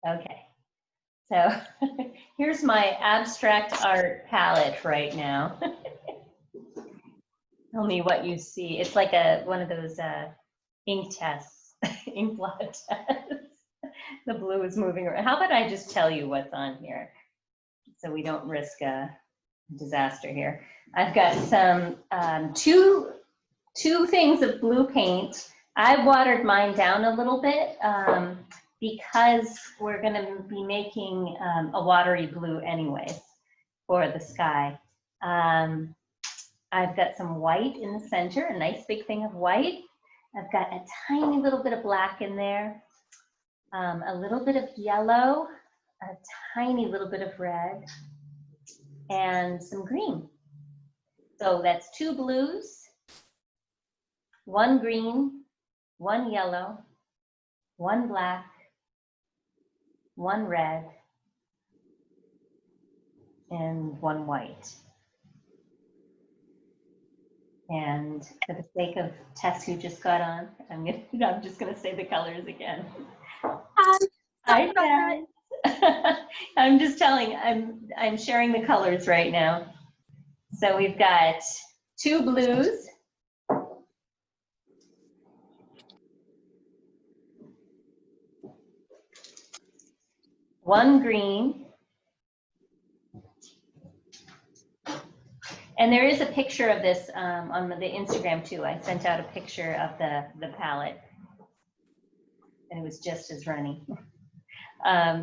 Okay, so here's my abstract art palette right now. Tell me what you see. It's like one of those ink tests, ink blot tests. The blue is moving around. How about I just tell you what's on here so we don't risk a disaster here. I've got some two things of blue paint. I watered mine down a little bit because we're going to be making a watery blue anyways for the sky. I've got some white in the center, a nice big thing of white. I've got a tiny little bit of black in there, a little bit of yellow, a tiny little bit of red, and some green. So that's 2 blues, 1 green, 1 yellow, 1 black, 1 red, and 1 white. And for the sake of Tess, who just got on, I'm just gonna say the colors again. Hi, Tess. I'm just telling, I'm sharing the colors right now. So we've got 2 blues, 1 green, and there is a picture of this on the Instagram too. I sent out a picture of the palette, and it was just as runny.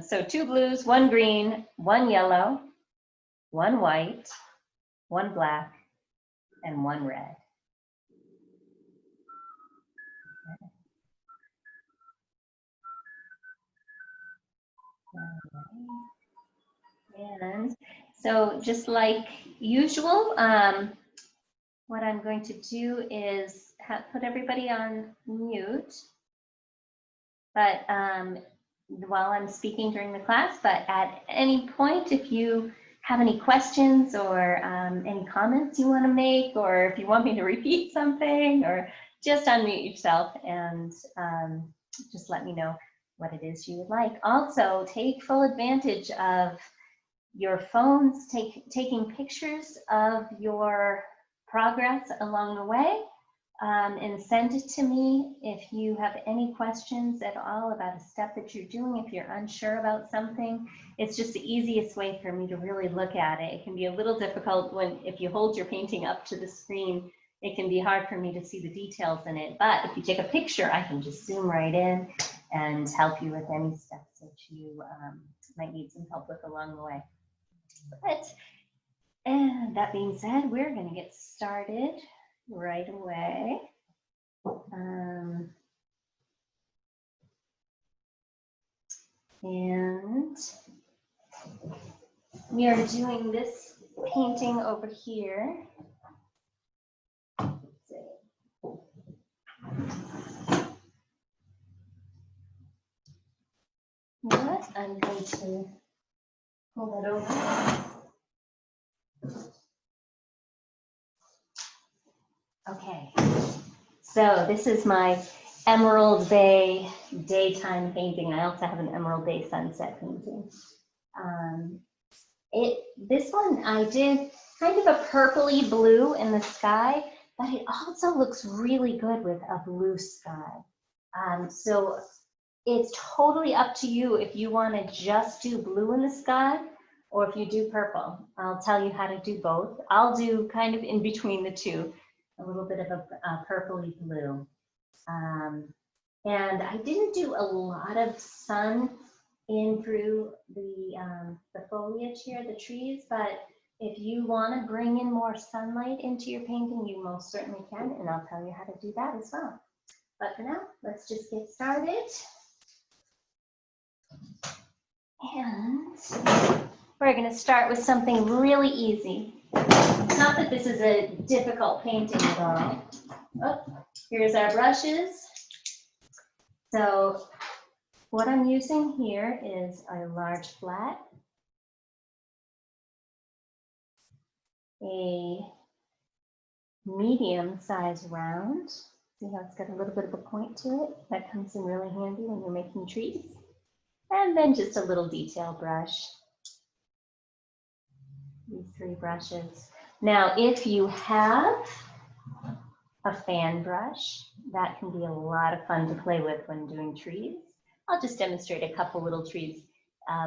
So 2 blues, 1 green, 1 yellow, 1 white, 1 black, and 1 red. And so just like usual, what I'm going to do is put everybody on mute, but while I'm speaking during the class, but at any point, if you have any questions or any comments you want to make, or if you want me to repeat something, or just unmute yourself and just let me know what it is you would like. Also, take full advantage of your phones, taking pictures of your progress along the way, and send it to me if you have any questions at all about a step that you're doing. If you're unsure about something, it's just the easiest way for me to really look at it. It can be a little difficult if you hold your painting up to the screen, it can be hard for me to see the details in it. But if you take a picture, I can just zoom right in and help you with any steps that you might need some help with along the way. But and that being said, we're going to get started right away. And we are doing this painting over here. What? I'm going to pull that over. Okay, so this is my Emerald Bay daytime painting. I also have an Emerald Bay sunset painting. This one I did kind of a purpley blue in the sky, but it also looks really good with a blue sky. So it's totally up to you if you want to just do blue in the sky or if you do purple. I'll tell you how to do both. I'll do kind of in between the two, a little bit of a purpley blue. And I didn't do a lot of sun in through the foliage here, the trees, but if you want to bring in more sunlight into your painting, you most certainly can, and I'll tell you how to do that as well. But for now, let's just get started. And we're going to start with something really easy. Not that this is a difficult painting at all. Oh, here's our brushes. So what I'm using here is a large flat, a medium size round. See how it's got a little bit of a point to it? That comes in really handy when you're making trees. And then just a little detail brush. These 3 brushes. Now, if you have a fan brush, that can be a lot of fun to play with when doing trees. I'll just demonstrate a couple little trees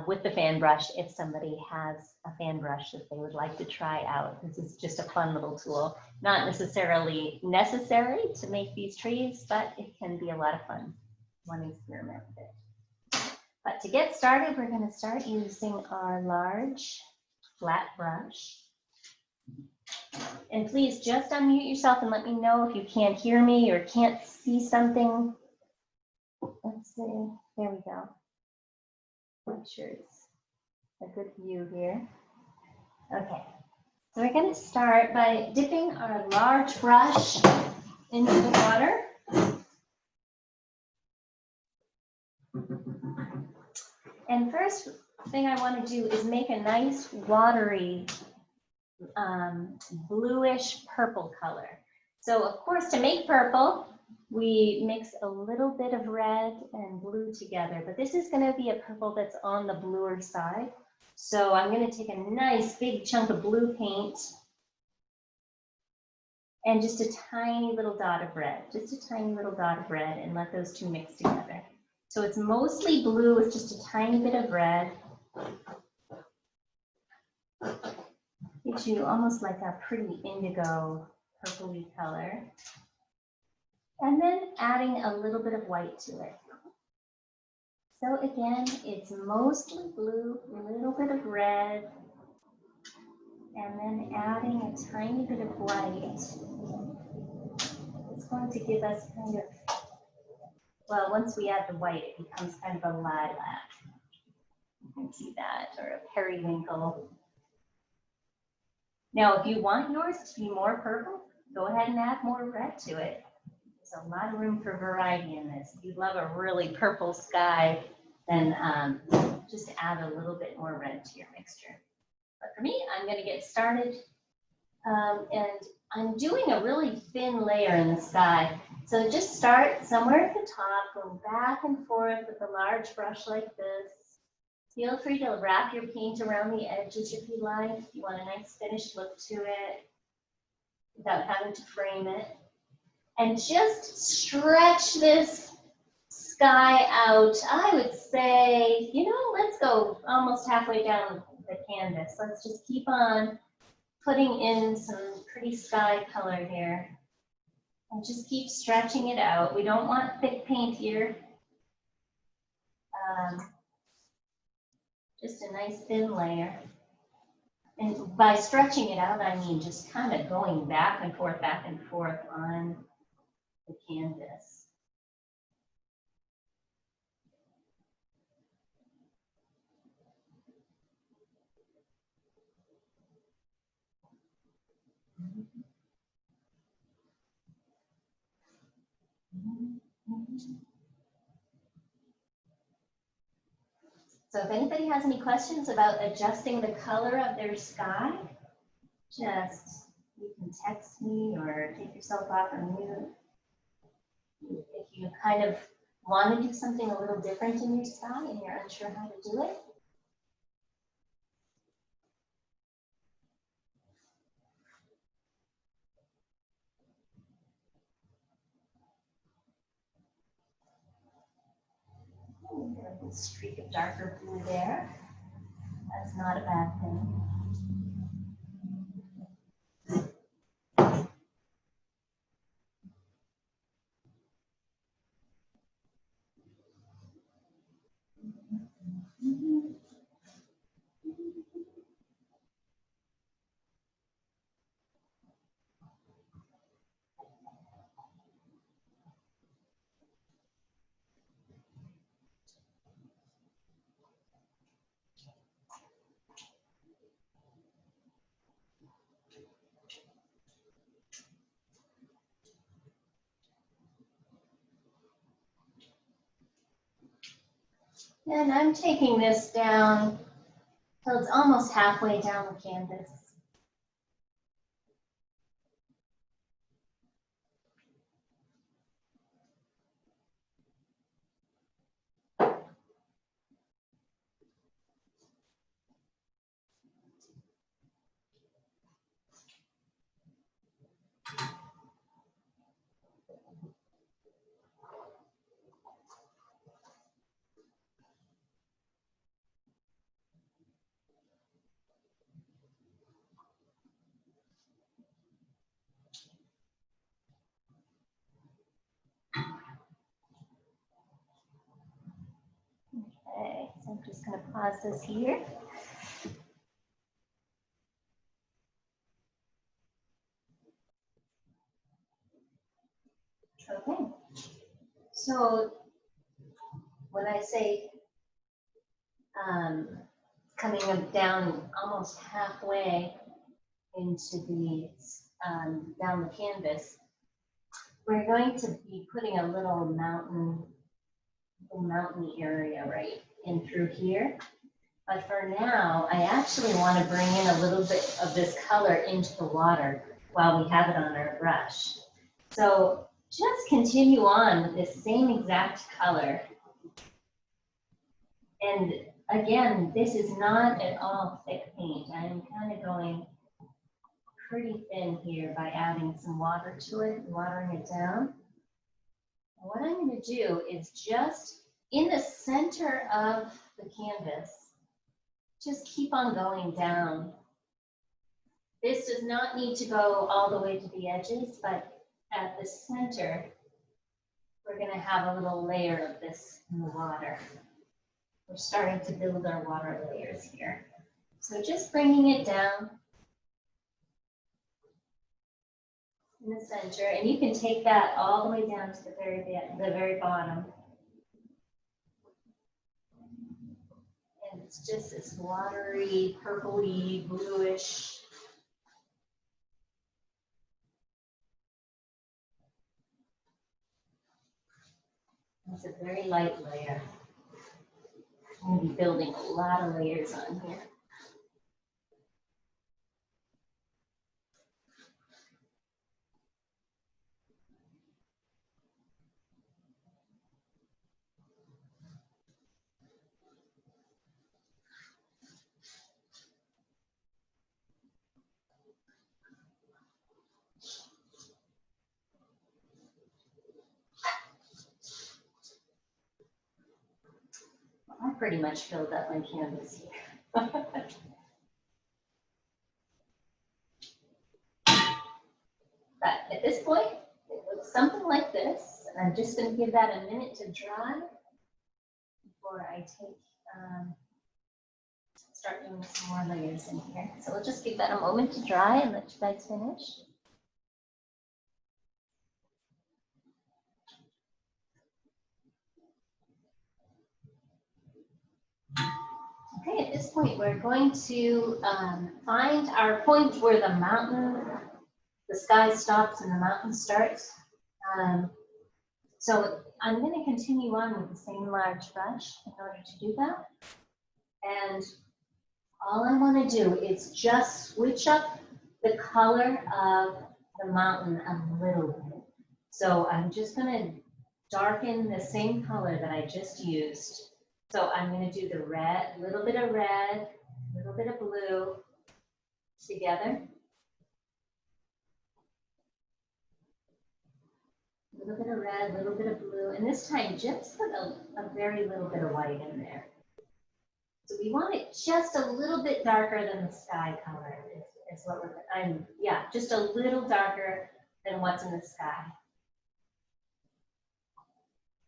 with the fan brush if somebody has a fan brush that they would like to try out. This is just a fun little tool, not necessarily necessary to make these trees, but it can be a lot of fun. Want to experiment with it. But to get started, we're going to start using our large flat brush. And please just unmute yourself and let me know if you can't hear me or can't see something. Let's see, there we go. Make sure it's a good view here. Okay, so we're going to start by dipping our large brush into the water. And first thing I want to do is make a nice watery bluish purple color. So of course, to make purple, we mix a little bit of red and blue together, but this is going to be a purple that's on the bluer side. So I'm going to take a nice big chunk of blue paint and just a tiny little dot of red, and let those 2 mix together. So it's mostly blue with just a tiny bit of red. Gives you almost like a pretty indigo purpley color. And then adding a little bit of white to it. So again, it's mostly blue, a little bit of red, and then adding a tiny bit of white. It's going to give us kind of, well, once we add the white, it becomes kind of a lilac. You can see that, or a periwinkle. Now, if you want yours to be more purple, go ahead and add more red to it. There's a lot of room for variety in this. If you love a really purple sky, then just add a little bit more red to your mixture. But for me, I'm going to get started. And I'm doing a really thin layer in the sky. So just start somewhere at the top, go back and forth with a large brush like this. Feel free to wrap your paint around the edges if you like. If you want a nice finished look to it without having to frame it. And just stretch this sky out. I would say, let's go almost halfway down the canvas. Let's just keep on putting in some pretty sky color here. And just keep stretching it out. We don't want thick paint here. Just a nice thin layer. And by stretching it out, I mean just kind of going back and forth on the canvas. So if anybody has any questions about adjusting the color of their sky, you can text me or take yourself off on mute. If you kind of want to do something a little different in your sky and you're unsure how to do it. A streak of darker blue there. That's not a bad thing. And I'm taking this down till it's almost halfway down the canvas. just going to pause this here. Okay, so when I say coming down almost halfway into the down the canvas, we're going to be putting a little mountain area right in through here. But for now, I actually want to bring in a little bit of this color into the water while we have it on our brush. So just continue on with this same exact color. And again, this is not at all thick paint. I'm kind of going pretty thin here by adding some water to it and watering it down. And what I'm going to do is just in the center of the canvas, just keep on going down. This does not need to go all the way to the edges, but at the center, we're going to have a little layer of this in the water. We're starting to build our water layers here. So just bringing it down in the center, and you can take that all the way down to the very bottom. And it's just this watery, purpley, bluish. It's a very light layer. I'm going to be building a lot of layers on here. I pretty much filled up my canvas here. But at this point, it looks something like this. And I'm just going to give that a minute to dry before I start doing some more layers in here. So we'll just give that a moment to dry and let you guys finish. Okay, at this point, we're going to find our point where the sky stops and the mountain starts. So I'm going to continue on with the same large brush in order to do that. And all I want to do is just switch up the color of the mountain a little bit. So I'm just going to darken the same color that I just used. So I'm going to do the red, a little bit of red, a little bit of blue together. A little bit of red, a little bit of blue, and this time just put a very little bit of white in there. So we want it just a little bit darker than the sky color is what we're, just a little darker than what's in the sky.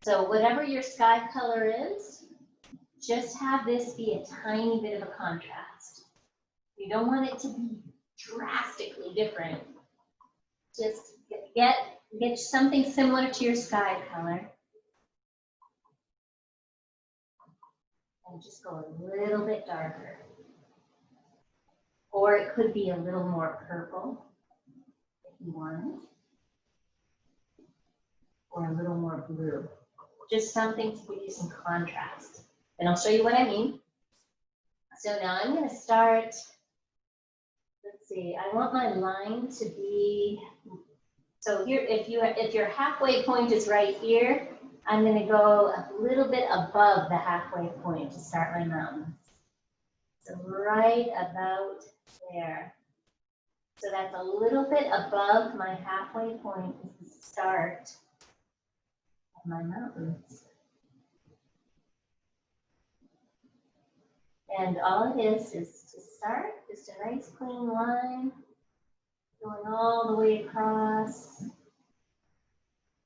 So whatever your sky color is, just have this be a tiny bit of a contrast. You don't want it to be drastically different. Just get something similar to your sky color. And just go a little bit darker. Or it could be a little more purple if you want. Or a little more blue. Just something to give you some contrast. And I'll show you what I mean. So now I'm going to start, let's see, I want my line to be, so here, if your halfway point is right here, I'm going to go a little bit above the halfway point to start my mountain. So right about there. So that's a little bit above my halfway point is the start of my mountains. And all it is to start just a nice clean line going all the way across.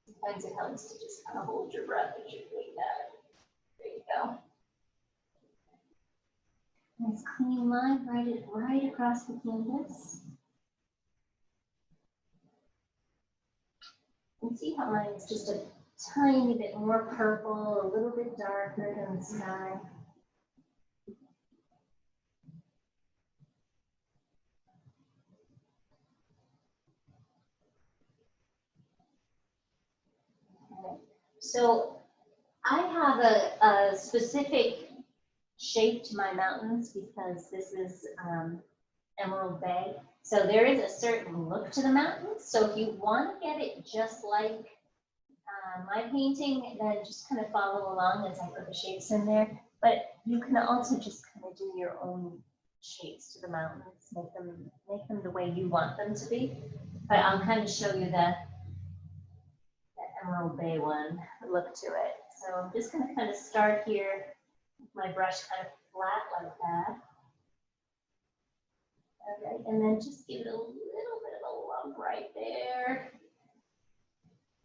Sometimes it helps to just kind of hold your breath as you're doing that. There you go. Nice clean line right across the canvas. And see how mine is just a tiny bit more purple, a little bit darker than the sky. Okay. So I have a specific shape to my mountains because this is Emerald Bay. So there is a certain look to the mountains. So if you want to get it just like my painting, then just kind of follow along as I put the shapes in there. But you can also just kind of do your own shapes to the mountains, make them the way you want them to be. But I'll kind of show you the Emerald Bay one look to it. So I'm just going to kind of start here with my brush kind of flat like that. Okay, and then just give it a little bit of a lump right there.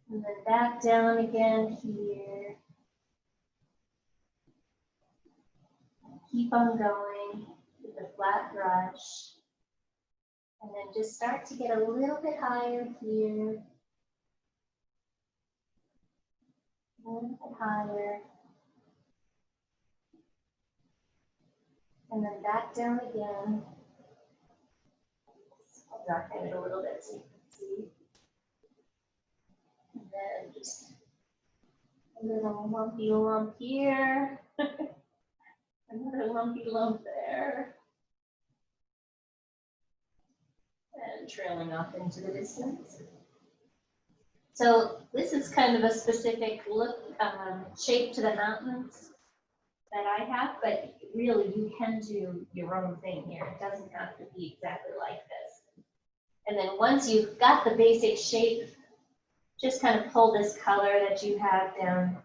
And then back down again here. Keep on going with the flat brush. And then just start to get a little bit higher here. A little bit higher. And then back down again. I'll darken it a little bit so you can see. And then just a little lumpy lump here. Another lumpy lump there. And trailing off into the distance. So this is kind of a specific look, shape to the mountains that I have, but really you can do your own thing here. It doesn't have to be exactly like this. And then once you've got the basic shape, just kind of pull this color that you have down.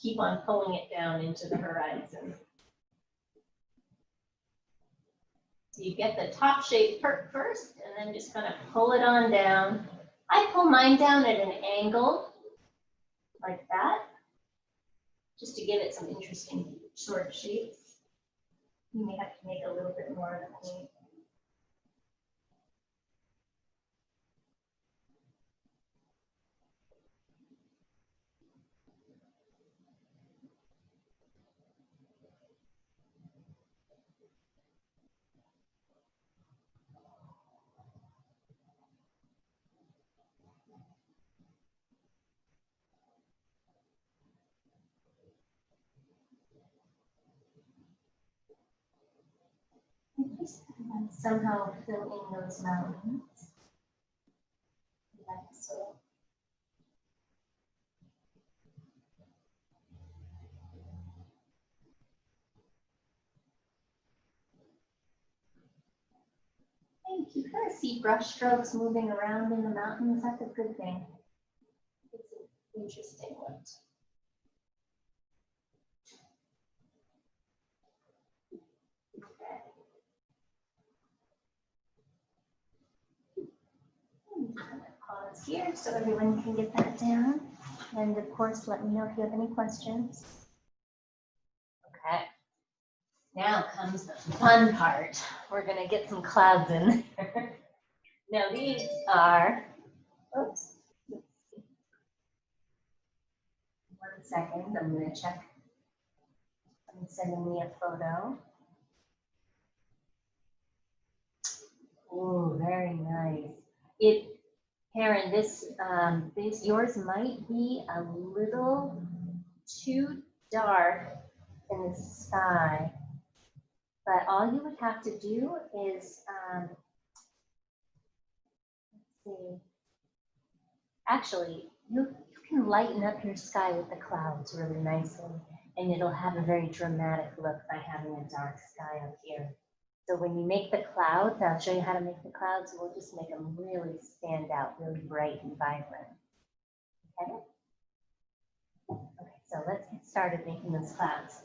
Keep on pulling it down into the horizon. So you get the top shape first, and then just kind of pull it on down. I pull mine down at an angle, like that, just to give it some interesting short shapes. You may have to make a little bit more of the paint. Just somehow fill in those mountains. Like so. And you kind of see brush strokes moving around in the mountains. That's a good thing. It's an interesting one. Pause here so everyone can get that down. And of course, let me know if you have any questions. Okay. Now comes the fun part. We're going to get some clouds in there. Now these are, oops. 1 second, I'm going to check. I'm sending me a photo. Oh, very nice. Karen, this yours might be a little too dark in the sky, but all you would have to do is, let's see, actually, you can lighten up your sky with the clouds really nicely, and it'll have a very dramatic look by having a dark sky up here. So when you make the clouds, I'll show you how to make the clouds. We'll just make them really stand out, really bright and vibrant. Okay? Okay, so let's get started making those clouds.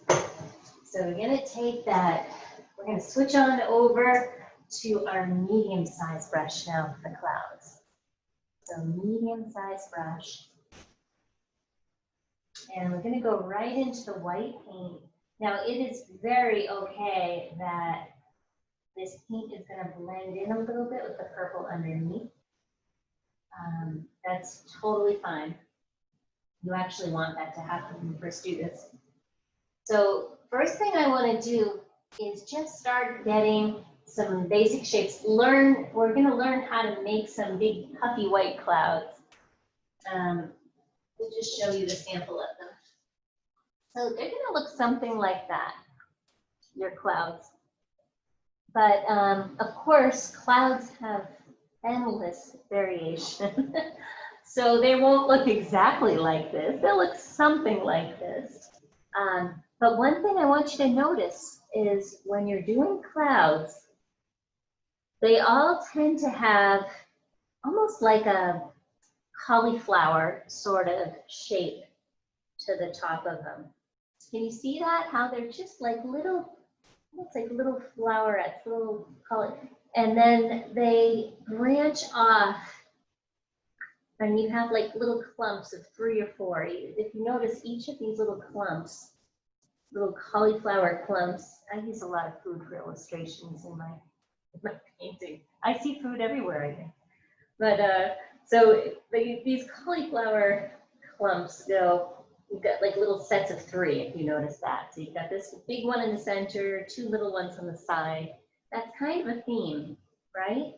So we're going to take that, we're going to switch on over to our medium-sized brush now for the clouds. So medium-sized brush. And we're going to go right into the white paint. Now it is very okay that this paint is going to blend in a little bit with the purple underneath. That's totally fine. You actually want that to happen when you first do this. So first thing I want to do is just start getting some basic shapes. We're going to learn how to make some big puffy white clouds. We'll just show you the sample of them. So they're going to look something like that, your clouds. But of course, clouds have endless variation. So they won't look exactly like this. They'll look something like this. But one thing I want you to notice is when you're doing clouds, they all tend to have almost like a cauliflower sort of shape to the top of them. Can you see that? How they're just like little, almost like little flowerets, little color. And then they branch off and you have like little clumps of 3 or 4. If you notice each of these little clumps, little cauliflower clumps, I use a lot of food for illustrations in my painting. I see food everywhere, I think. But so these cauliflower clumps go, you've got like little sets of 3, if you notice that. So you've got this big one in the center, 2 little ones on the side. That's kind of a theme, right?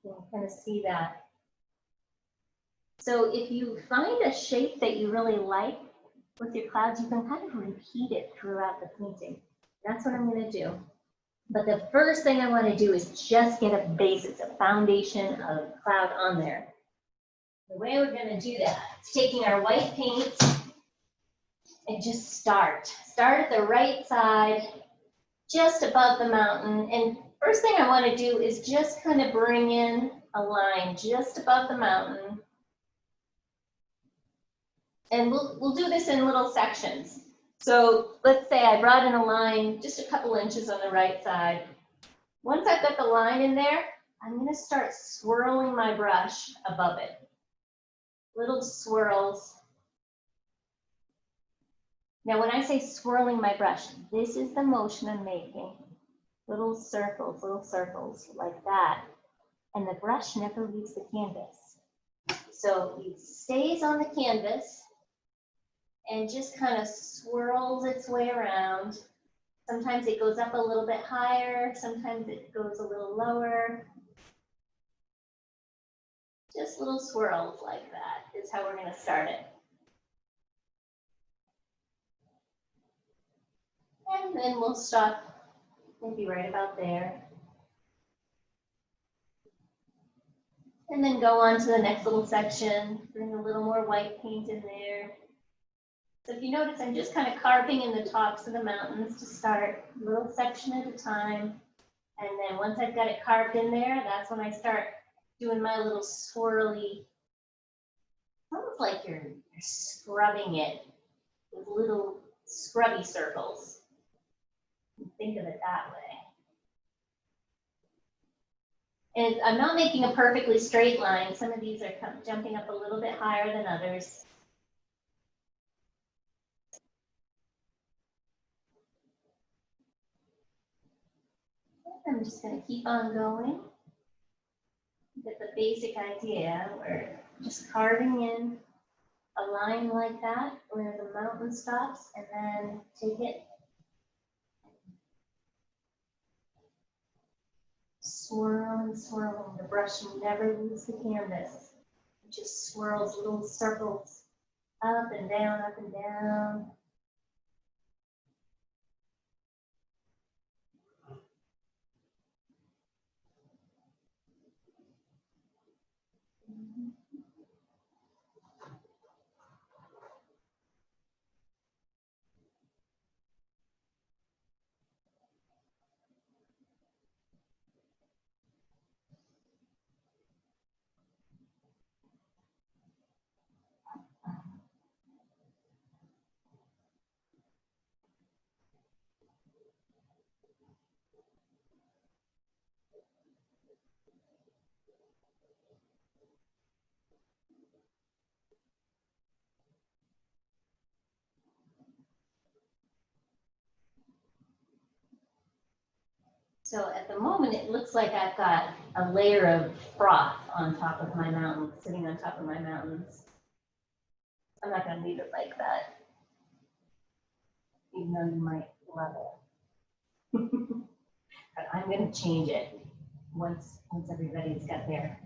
You can kind of see that. So if you find a shape that you really like with your clouds, you can kind of repeat it throughout the painting. That's what I'm going to do. But the first thing I want to do is just get a basis, a foundation of cloud on there. The way we're going to do that is taking our white paint and just start at the right side, just above the mountain. And first thing I want to do is just kind of bring in a line just above the mountain. And we'll do this in little sections. So let's say I brought in a line just a couple inches on the right side. Once I've got the line in there, I'm going to start swirling my brush above it. Little swirls. Now when I say swirling my brush, this is the motion I'm making. Little circles like that. And the brush never leaves the canvas. So it stays on the canvas and just kind of swirls its way around. Sometimes it goes up a little bit higher, sometimes it goes a little lower. Just little swirls like that is how we're going to start it. And then we'll stop maybe right about there. And then go on to the next little section, bring a little more white paint in there. So if you notice, I'm just kind of carving in the tops of the mountains to start, a little section at a time. And then once I've got it carved in there, that's when I start doing my little swirly, almost like you're scrubbing it with little scrubby circles. Think of it that way. And I'm not making a perfectly straight line. Some of these are jumping up a little bit higher than others. I'm just going to keep on going. Get the basic idea. We're just carving in a line like that where the mountain stops, and then take it, swirl and swirl. The brush never leaves the canvas. It just swirls little circles up and down, up and down. So at the moment, it looks like I've got a layer of froth on top of my mountain, sitting on top of my mountains. I'm not going to leave it like that, even though you might love it. But I'm going to change it once everybody's got their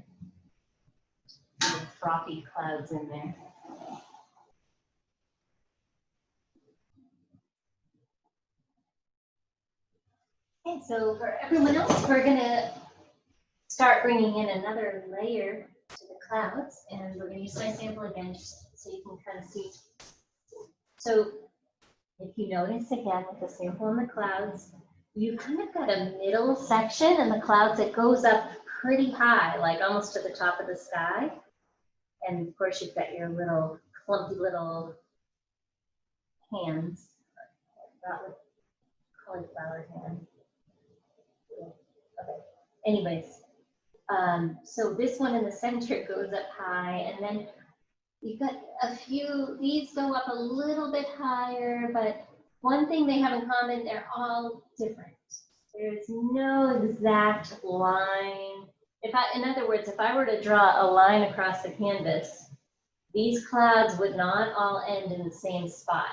frothy clouds in there. Okay, so for everyone else, we're going to start bringing in another layer to the clouds, and we're going to use my sample again just so you can kind of see. So if you notice again with the sample in the clouds, you kind of got a middle section in the clouds that goes up pretty high, like almost to the top of the sky. And of course, you've got your little clumpy little hands, that with cauliflower hand. Okay. Anyways, so this one in the center goes up high, and then you've got a few, these go up a little bit higher, but one thing they have in common, they're all different. There's no exact line. In other words, if I were to draw a line across the canvas, these clouds would not all end in the same spot.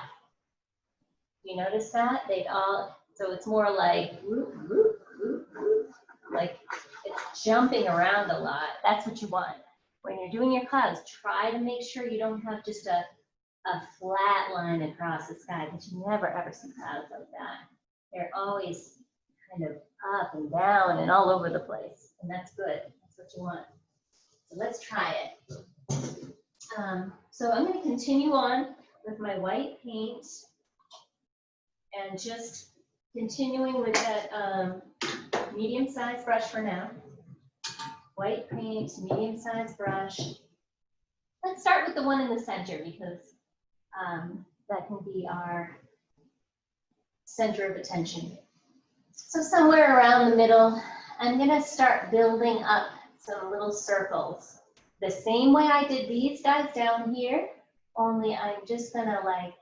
You notice that? They'd all, so it's more like, whoop, whoop, whoop, whoop, like it's jumping around a lot. That's what you want. When you're doing your clouds, try to make sure you don't have just a flat line across the sky, because you never ever see clouds like that. They're always kind of up and down and all over the place, and that's good. That's what you want. So let's try it. So I'm going to continue on with my white paint and just continuing with that medium-sized brush for now. White paint, medium-sized brush. Let's start with the one in the center, because that can be our center of attention. So somewhere around the middle, I'm going to start building up some little circles. The same way I did these guys down here, only I'm just going to like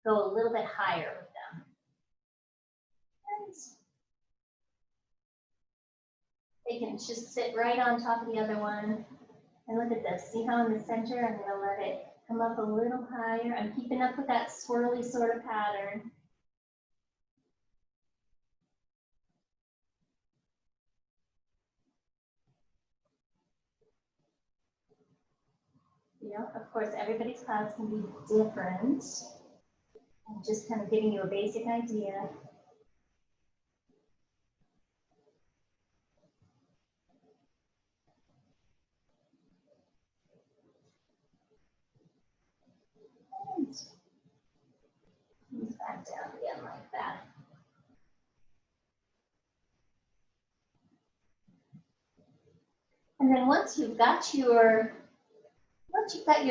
go a little bit higher with them. And they can just sit right on top of the other one. And look at this. See how in the center, I'm going to let it come up a little higher. I'm keeping up with that swirly sort of pattern. You know, of course, everybody's clouds can be different. I'm just kind of giving you a basic idea. And move back down again like that. And then once you've got your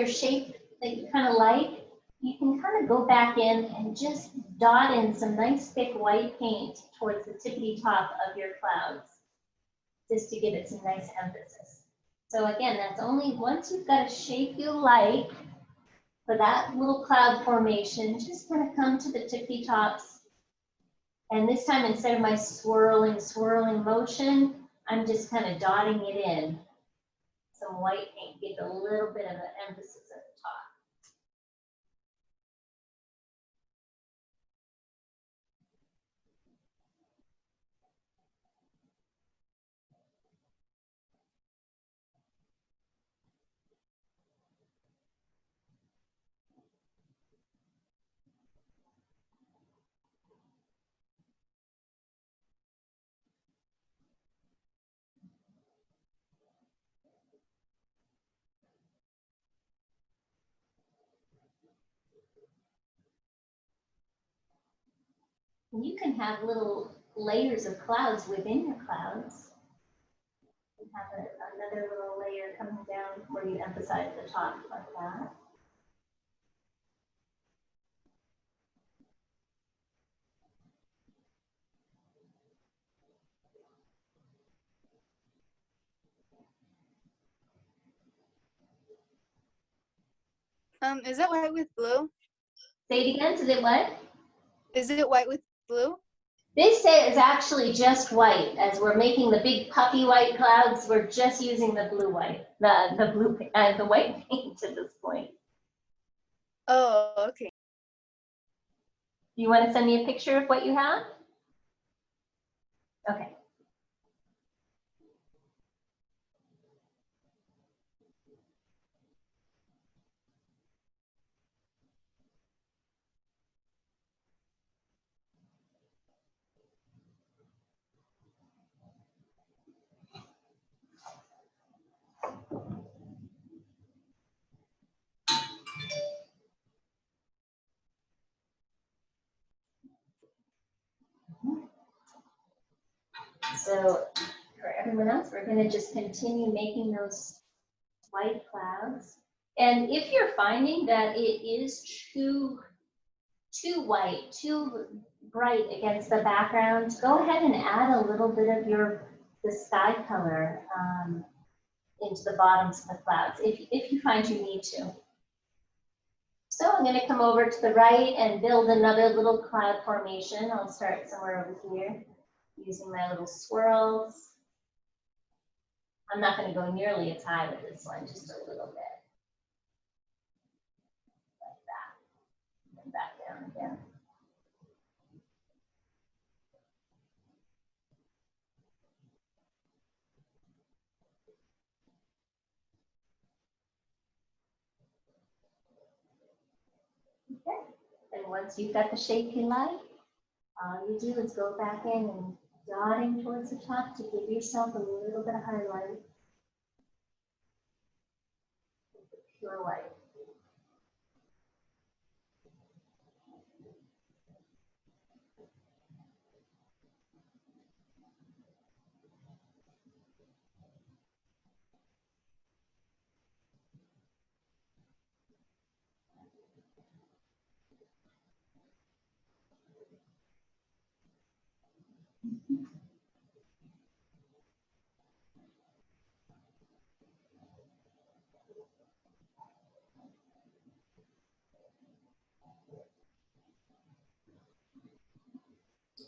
shape that you kind of like, you can kind of go back in and just dot in some nice thick white paint towards the tippity top of your clouds, just to give it some nice emphasis. So again, that's only once you've got a shape you like for that little cloud formation, just kind of come to the tippity tops. And this time, instead of my swirling motion, I'm just kind of dotting it in. Some white paint, give a little bit of an emphasis at the top. You can have little layers of clouds within your clouds. You have another little layer coming down where you emphasize the top like that. Is it white with blue? Say it again, is it what? Is it white with blue? This is actually just white. As we're making the big puffy white clouds, we're just using the blue white, the white paint at this point. Oh, okay. Do you want to send me a picture of what you have? Okay. So for everyone else, we're going to just continue making those white clouds. And if you're finding that it is too white, too bright against the background, go ahead and add a little bit of the sky color into the bottoms of the clouds, if you find you need to. So I'm going to come over to the right and build another little cloud formation. I'll start somewhere over here using my little swirls. I'm not going to go nearly as high with this one, just a little bit. Like that. And back down again. Okay. And once you've got the shape you like, all you do is go back in and dotting towards the top to give yourself a little bit of highlight with the pure white.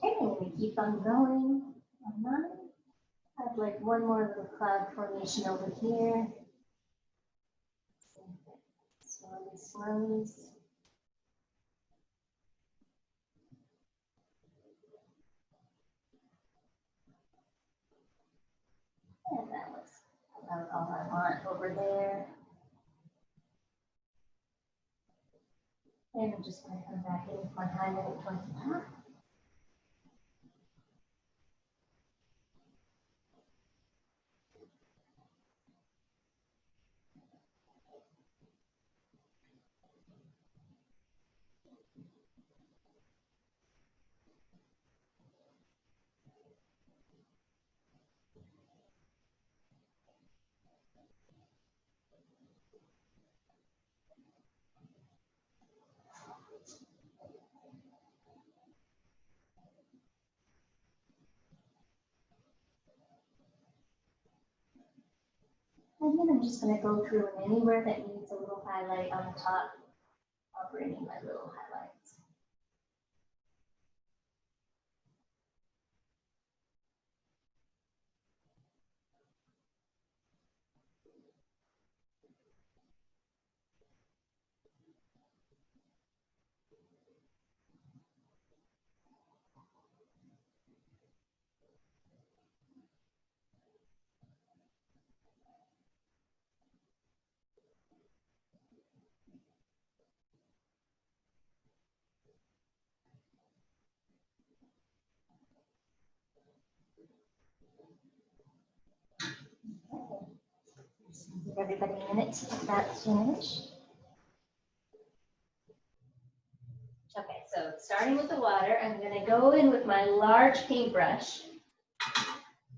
Okay, I'm going to keep on going. I have like one more little cloud formation over here. Slowly, slowly. And that looks about all I want over there. And I'm just going to come back in with my highlight towards the top. And then I'm just going to go through and anywhere that needs a little highlight on the top, I'll bring in my little highlights. Give everybody a minute to get that finished. Okay, so starting with the water, I'm going to go in with my large paintbrush.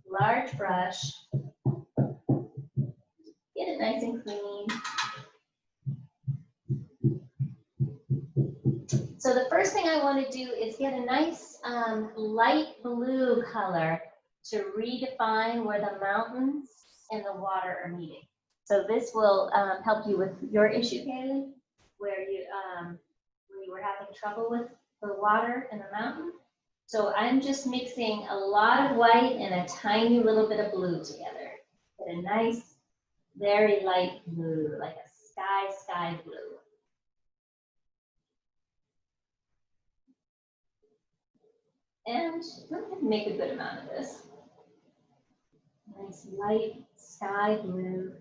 Large brush. Get it nice and clean. So the first thing I want to do is get a nice light blue color to redefine where the mountains and the water are meeting. So this will help you with your issue, Kaylee, where you were having trouble with the water and the mountain. So I'm just mixing a lot of white and a tiny little bit of blue together. Get a nice, very light blue, like a sky blue. And I'm going to make a good amount of this. Nice light sky blue.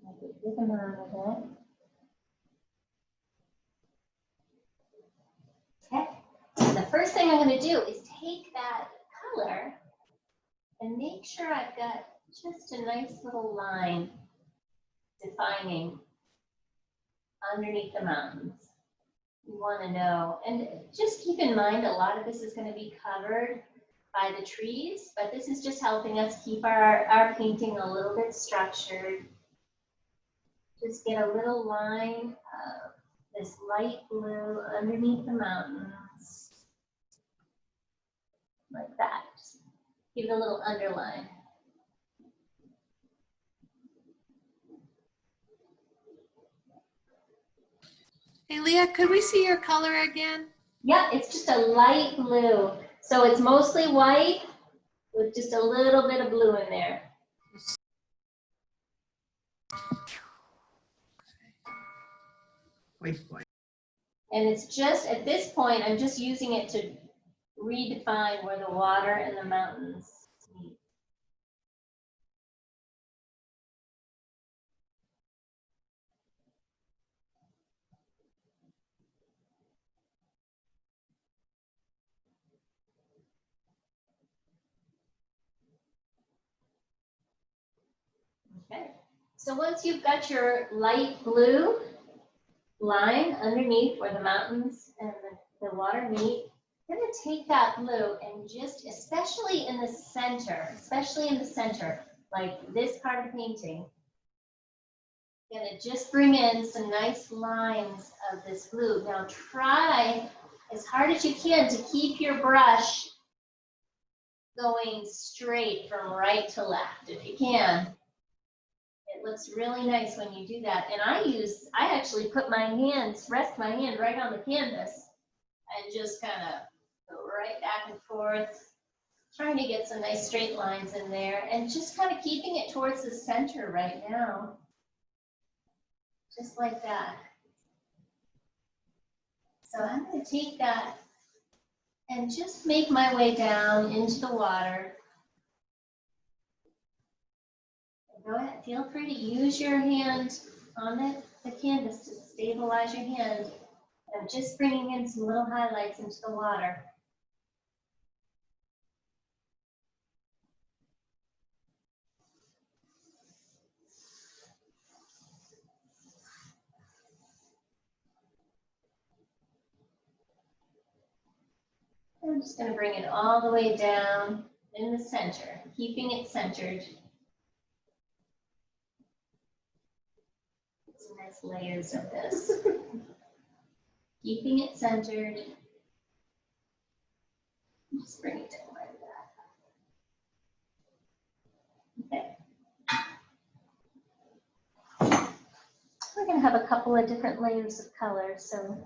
Make a good amount of it. Okay. And the first thing I'm going to do is take that color and make sure I've got just a nice little line defining underneath the mountains. You want to know, and just keep in mind a lot of this is going to be covered by the trees, but this is just helping us keep our painting a little bit structured. Just get a little line of this light blue underneath the mountains, like that. Just give it a little underline. Hey, Leah, could we see your color again? Yep, it's just a light blue. So it's mostly white with just a little bit of blue in there. Wait. And it's just, at this point, I'm just using it to redefine where the water and the mountains meet. Okay, so once you've got your light blue line underneath where the mountains and the water meet, you're going to take that blue and just, especially in the center, like this part of the painting, you're going to just bring in some nice lines of this blue. Now try as hard as you can to keep your brush going straight from right to left if you can. It looks really nice when you do that. And I actually put my hands, rest my hand right on the canvas and just kind of go right back and forth, trying to get some nice straight lines in there and just kind of keeping it towards the center right now. Just like that. So I'm going to take that and just make my way down into the water. Go ahead, feel free to use your hand on the canvas to stabilize your hand. I'm just bringing in some little highlights into the water. I'm just going to bring it all the way down in the center, keeping it centered. Some nice layers of this. Keeping it centered. Just bring it down like that. Okay. We're going to have a couple of different layers of color, so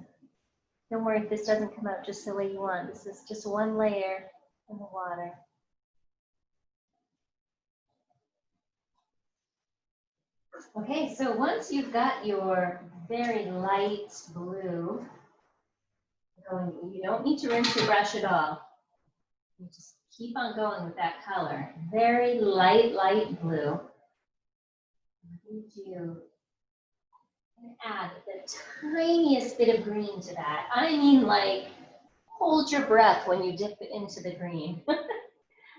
don't worry if this doesn't come out just the way you want. This is just one layer in the water. Okay, so once you've got your very light blue going, you don't need to rinse your brush at all. You just keep on going with that color. Very light blue. I need you to add the tiniest bit of green to that. I mean, like, hold your breath when you dip into the green.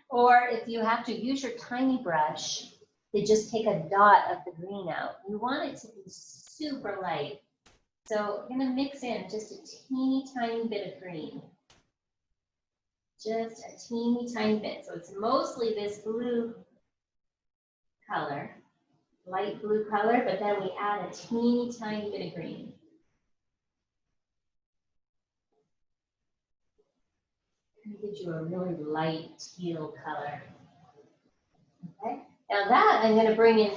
Or if you have to use your tiny brush, to just take a dot of the green out. You want it to be super light. So I'm going to mix in just a teeny tiny bit of green. Just a teeny tiny bit. So it's mostly this blue color, light blue color, but then we add a teeny tiny bit of green. It gives you a really light teal color. Okay. Now that I'm going to bring in,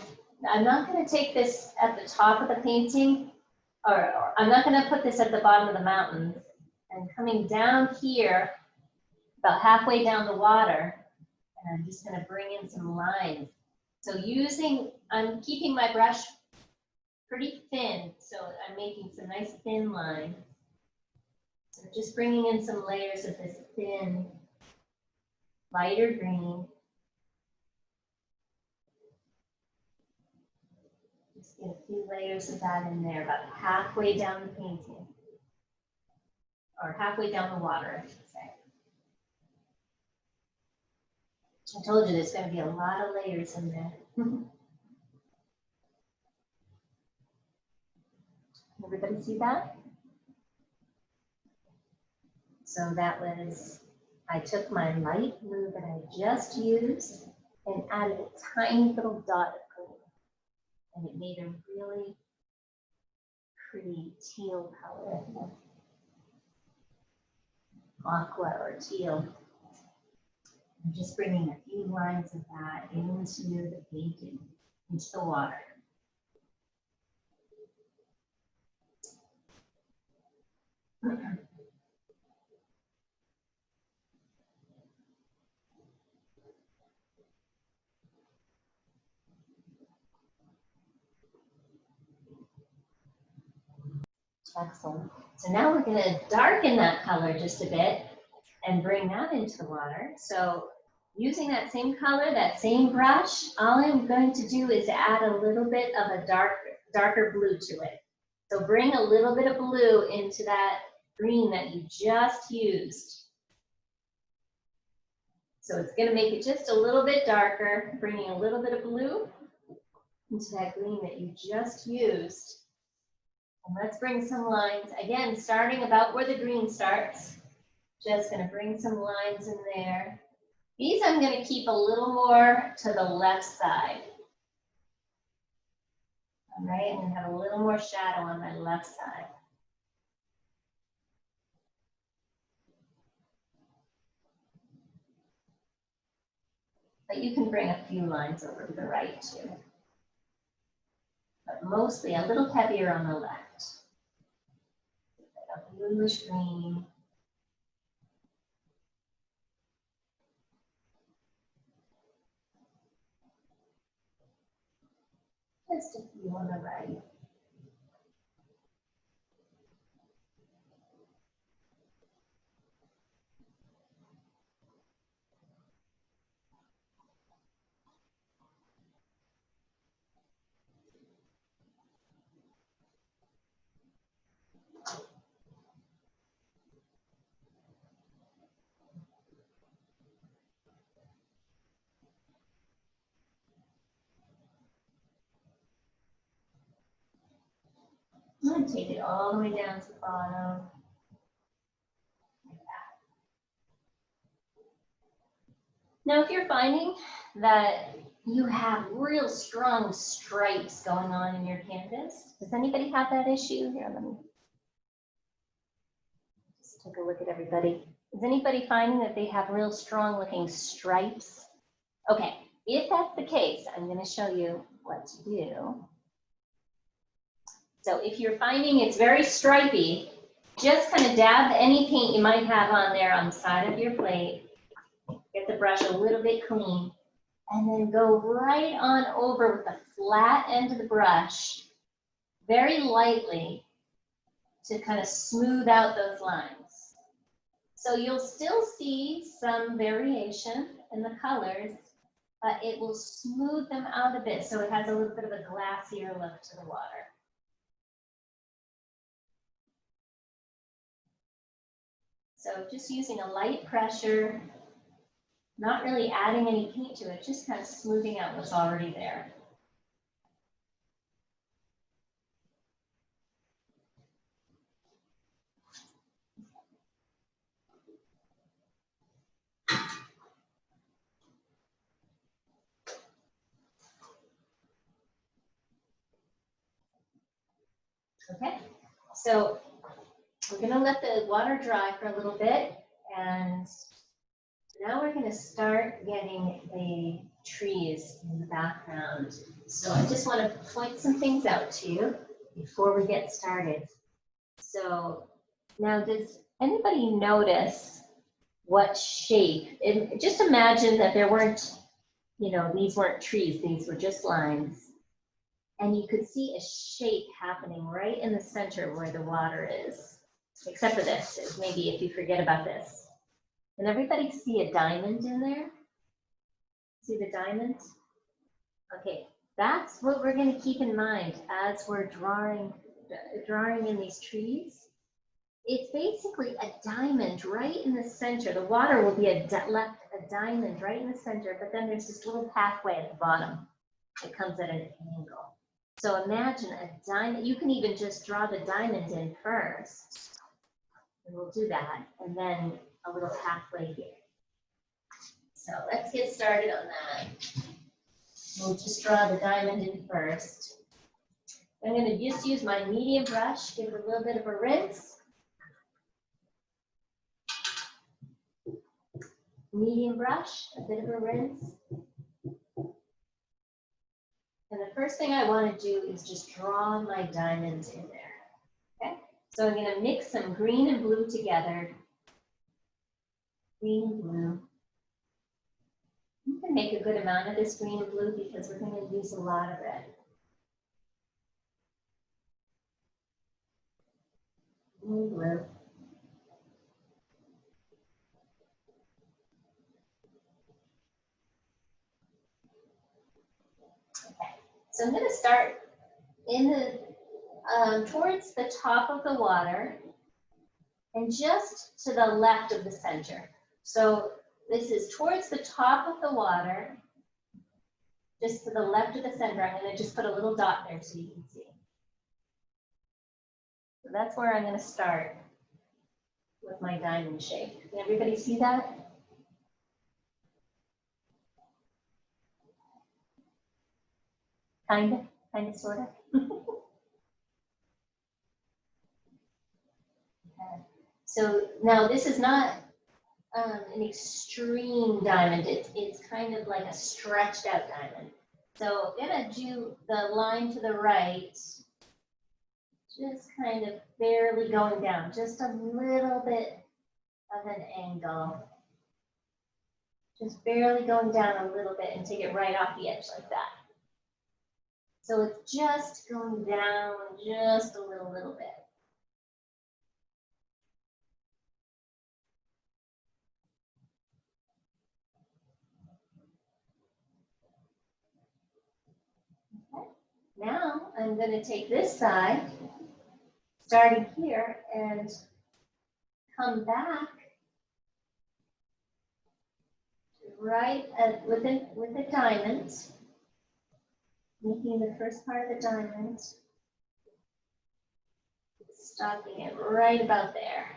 I'm not going to take this at the top of the painting, or I'm not going to put this at the bottom of the mountain. And coming down here, about halfway down the water, and I'm just going to bring in some lines. So I'm keeping my brush pretty thin, so I'm making some nice thin lines. So just bringing in some layers of this thin, lighter green. Just get a few layers of that in there, about halfway down the painting. Or halfway down the water, I should say. I told you there's going to be a lot of layers in there. Everybody see that? So that was, I took my light blue that I just used and added a tiny little dot of green. And it made a really pretty teal color. Aqua or teal. I'm just bringing a few lines of that into the painting, into the water. Excellent. So now we're going to darken that color just a bit and bring that into the water. So using that same color, that same brush, all I'm going to do is add a little bit of a darker blue to it. So bring a little bit of blue into that green that you just used. So it's going to make it just a little bit darker, bringing a little bit of blue into that green that you just used. And let's bring some lines, again, starting about where the green starts. Just going to bring some lines in there. These I'm going to keep a little more to the left side. All right, I'm going to have a little more shadow on my left side. But you can bring a few lines over to the right too. But mostly a little heavier on the left. A bluish green. Just a few on the right. I'm going to take it all the way down to the bottom. Like that. Now, if you're finding that you have real strong stripes going on in your canvas, does anybody have that issue? Here, let me just take a look at everybody. Is anybody finding that they have real strong looking stripes? Okay, if that's the case, I'm going to show you what to do. So if you're finding it's very stripy, just kind of dab any paint you might have on there on the side of your plate. Get the brush a little bit clean, and then go right on over with the flat end of the brush, very lightly, to kind of smooth out those lines. So you'll still see some variation in the colors, but it will smooth them out a bit, so it has a little bit of a glassier look to the water. So just using a light pressure, not really adding any paint to it, just kind of smoothing out what's already there. Okay, so we're going to let the water dry for a little bit, and Now we're going to start getting the trees in the background. So I just want to point some things out to you before we get started. So now, does anybody notice what shape? Just imagine that there weren't, you know, these weren't trees, these were just lines. And you could see a shape happening right in the center where the water is, except for this, maybe if you forget about this. Can everybody see a diamond in there? See the diamond? Okay, that's what we're going to keep in mind as we're drawing in these trees. It's basically a diamond right in the center. The water will be left a diamond right in the center, but then there's this little pathway at the bottom that comes at an angle. So imagine a diamond. You can even just draw the diamond in first. And we'll do that. And then a little pathway here. So let's get started on that. We'll just draw the diamond in first. I'm going to just use my medium brush, give it a little bit of a rinse. Medium brush, a bit of a rinse. And the first thing I want to do is just draw my diamonds in there. Okay? So I'm going to mix some green and blue together. Green and blue. You can make a good amount of this green and blue because we're going to use a lot of it. Green and blue. Okay, so I'm going to start in the towards the top of the water and just to the left of the center. So this is towards the top of the water, just to the left of the center. I'm going to just put a little dot there so you can see. So that's where I'm going to start with my diamond shape. Can everybody see that? Kind of, sort of. Okay. So now this is not an extreme diamond. It's kind of like a stretched out diamond. So I'm going to do the line to the right, just kind of barely going down, just a little bit of an angle. Just barely going down a little bit and take it right off the edge like that. So it's just going down just a little bit. Okay. Now I'm going to take this side, starting here, and come back right with the diamond, making the first part of the diamond, stopping it right about there.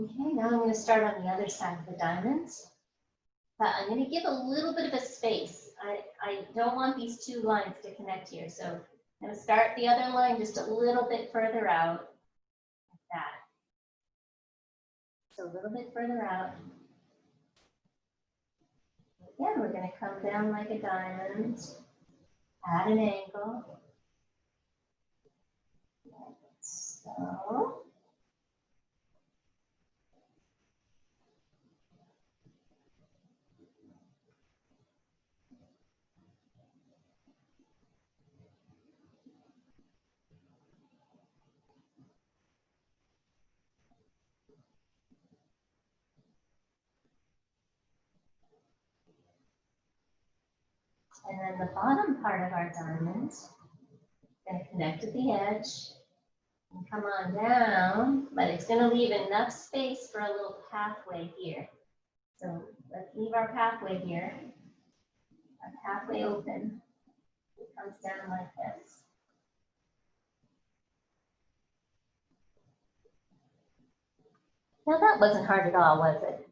Okay, now I'm going to start on the other side of the diamonds, but I'm going to give a little bit of a space. I don't want these two lines to connect here, so I'm going to start the other line just a little bit further out, like that. So a little bit further out. Again, we're going to come down like a diamond, at an angle. Like so. And then the bottom part of our diamond is going to connect at the edge and come on down, but it's going to leave enough space for a little pathway here. So let's leave our pathway here, our pathway open. comes down like this. Now that wasn't hard at all, was it?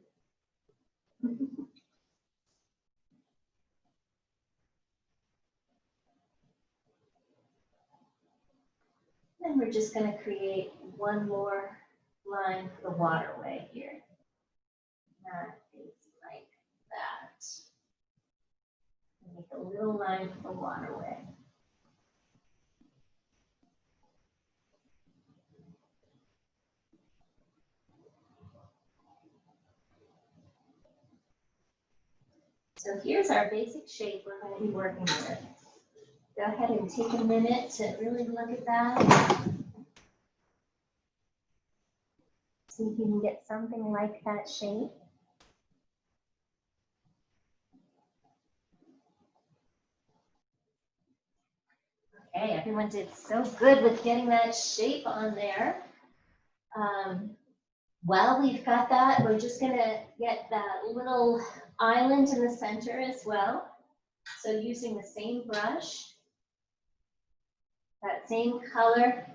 Then we're just going to create one more line for the waterway here. That is like that. Make a little line for the waterway. So here's our basic shape we're going to be working with. Go ahead and take a minute to really look at that. See if you can get something like that shape. Okay, everyone did so good with getting that shape on there. While we've got that, we're just gonna get that little island in the center as well. So using the same brush, that same color,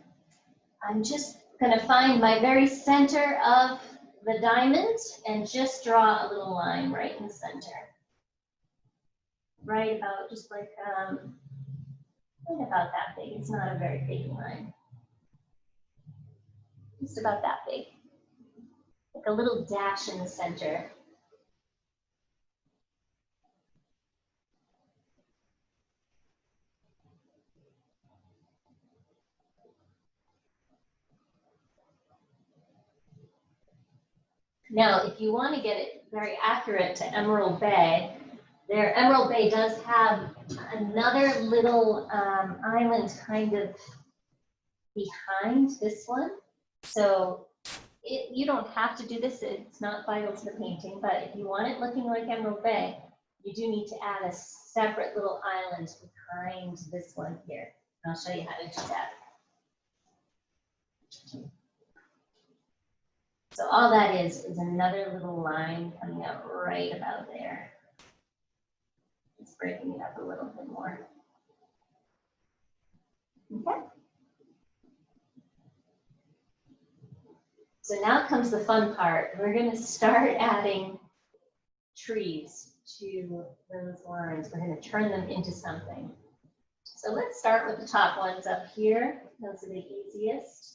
I'm just gonna find my very center of the diamond and just draw a little line right in the center. Right about, just like, right about that big. It's not a very big line. Just about that big. Like a little dash in the center. Now, if you want to get it very accurate to Emerald Bay, Emerald Bay does have another little island kind of behind this one. So you don't have to do this, it's not vital to the painting, but if you want it looking like Emerald Bay, you do need to add a separate little island behind this one here. I'll show you how to do that. So all that is another little line coming out right about there. Just breaking it up a little bit more. Okay. So now comes the fun part. We're going to start adding trees to those lines. We're going to turn them into something. So let's start with the top ones up here. Those are the easiest.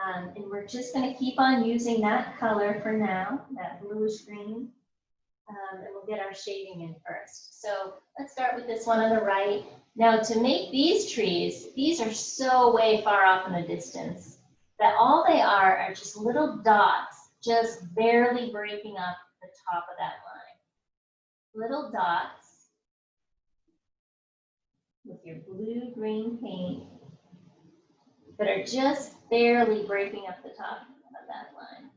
And we're just going to keep on using that color for now, that bluish green. And we'll get our shading in first. So let's start with this one on the right. Now to make these trees, these are so way far off in the distance that all they are just little dots, just barely breaking up the top of that line. Little dots with your blue-green paint that are just barely breaking up the top of that line.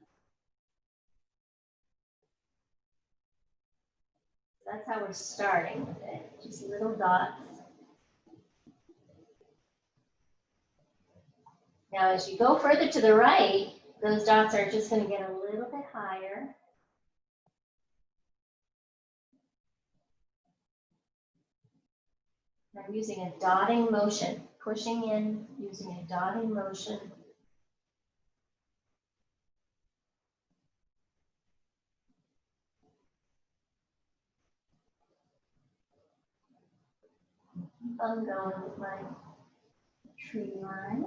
That's how we're starting with it, just little dots. Now, as you go further to the right, those dots are just going to get a little bit higher. I'm using a dotting motion, pushing in, using a dotting motion. I'm going with my tree line.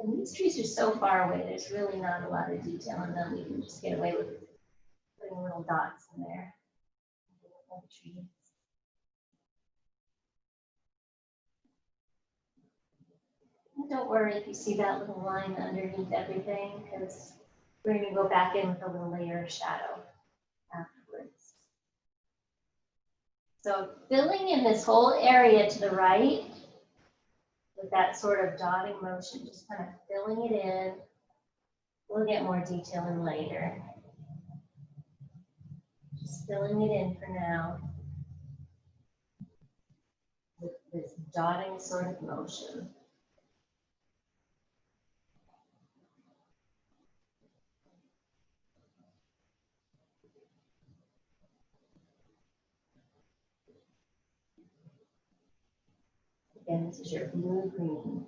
And these trees are so far away, there's really not a lot of detail in them. We can just get away with putting little dots in there. Trees. And don't worry if you see that little line underneath everything, because we're going to go back in with a little layer of shadow afterwards. So filling in this whole area to the right with that sort of dotting motion, just kind of filling it in. We'll get more detail in later. Just filling it in for now with this dotting sort of motion. Again, this is your blue-green.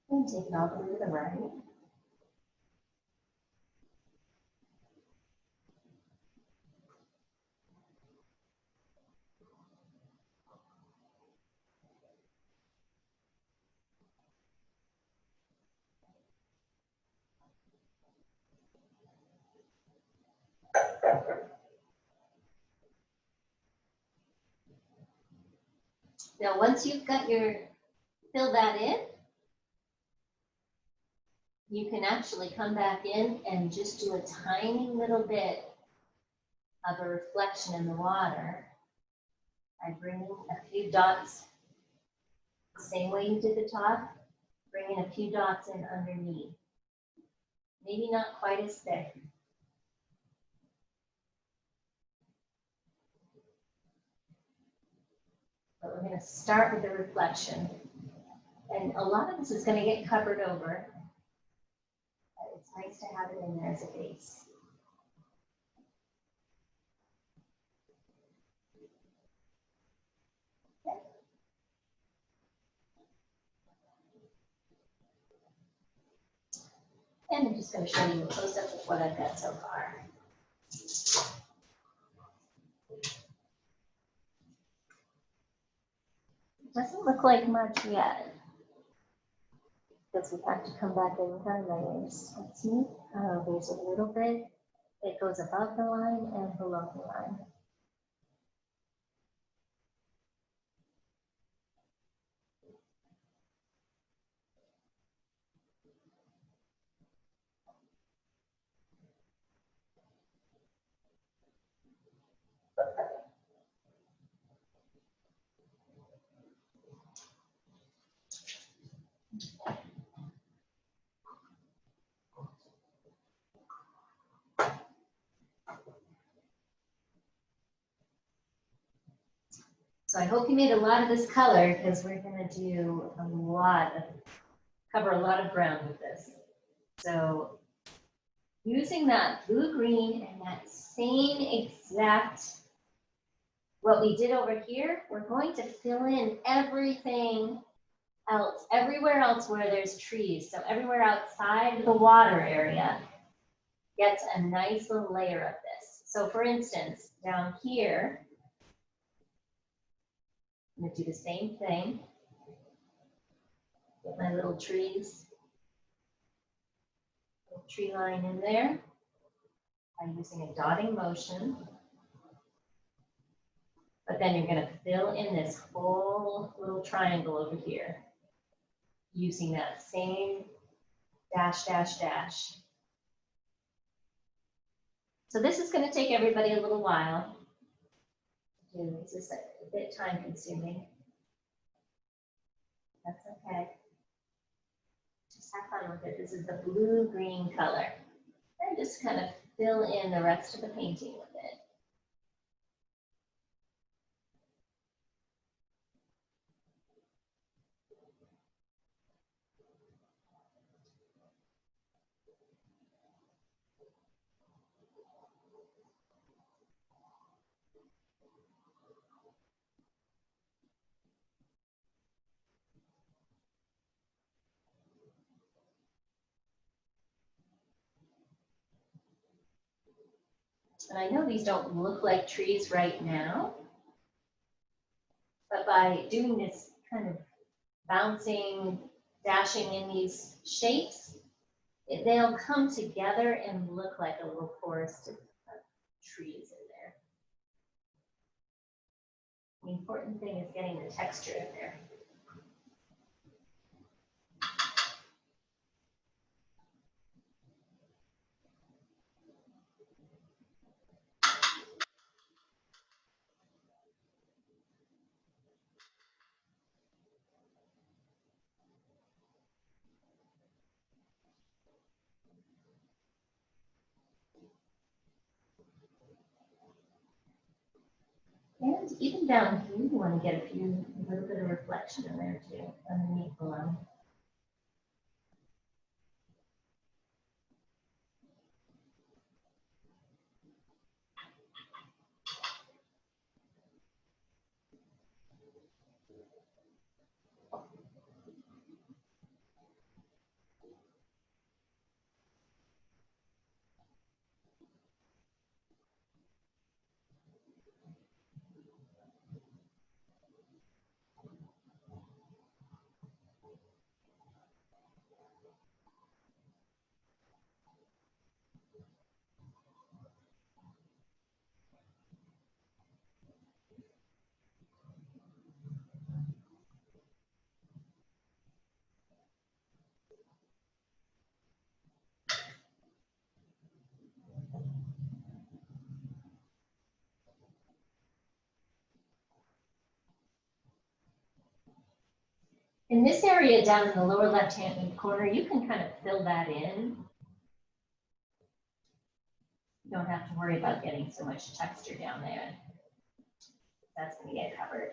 And take it all the way to the right. Now, once you've got fill that in, you can actually come back in and just do a tiny little bit of a reflection in the water by bringing a few dots, the same way you did the top, bringing a few dots in underneath. Maybe not quite as thick. But we're going to start with the reflection. And a lot of this is going to get covered over. But it's nice to have it in there as a base. Okay. And I'm just going to show you a close-up of what I've got so far. Doesn't look like much yet, because we have to come back in with our layers. Let's see. Oh, there's a little bit. It goes above the line and below the line. So I hope you made a lot of this color, because we're going to do cover a lot of ground with this. So using that blue-green and that same exact, what we did over here, we're going to fill in everything else, everywhere else where there's trees. So everywhere outside the water area gets a nice little layer of this. So for instance, down here, I'm going to do the same thing. Get my little trees, little tree line in there. I'm using a dotting motion. But then you're going to fill in this whole little triangle over here using that same dash, dash, dash. So this is going to take everybody a little while. This is a bit time consuming. That's okay. Just have fun with it. This is the blue-green color. And just kind of fill in the rest of the painting with it. And I know these don't look like trees right now, but by doing this kind of bouncing, dashing in these shapes, they'll come together and look like a little forest of trees in there. The important thing is getting the texture in there. And even down here, you want to get a little bit of reflection in there too, underneath the line. In this area down in the lower left-hand corner, you can kind of fill that in. You don't have to worry about getting so much texture down there. That's going to get covered.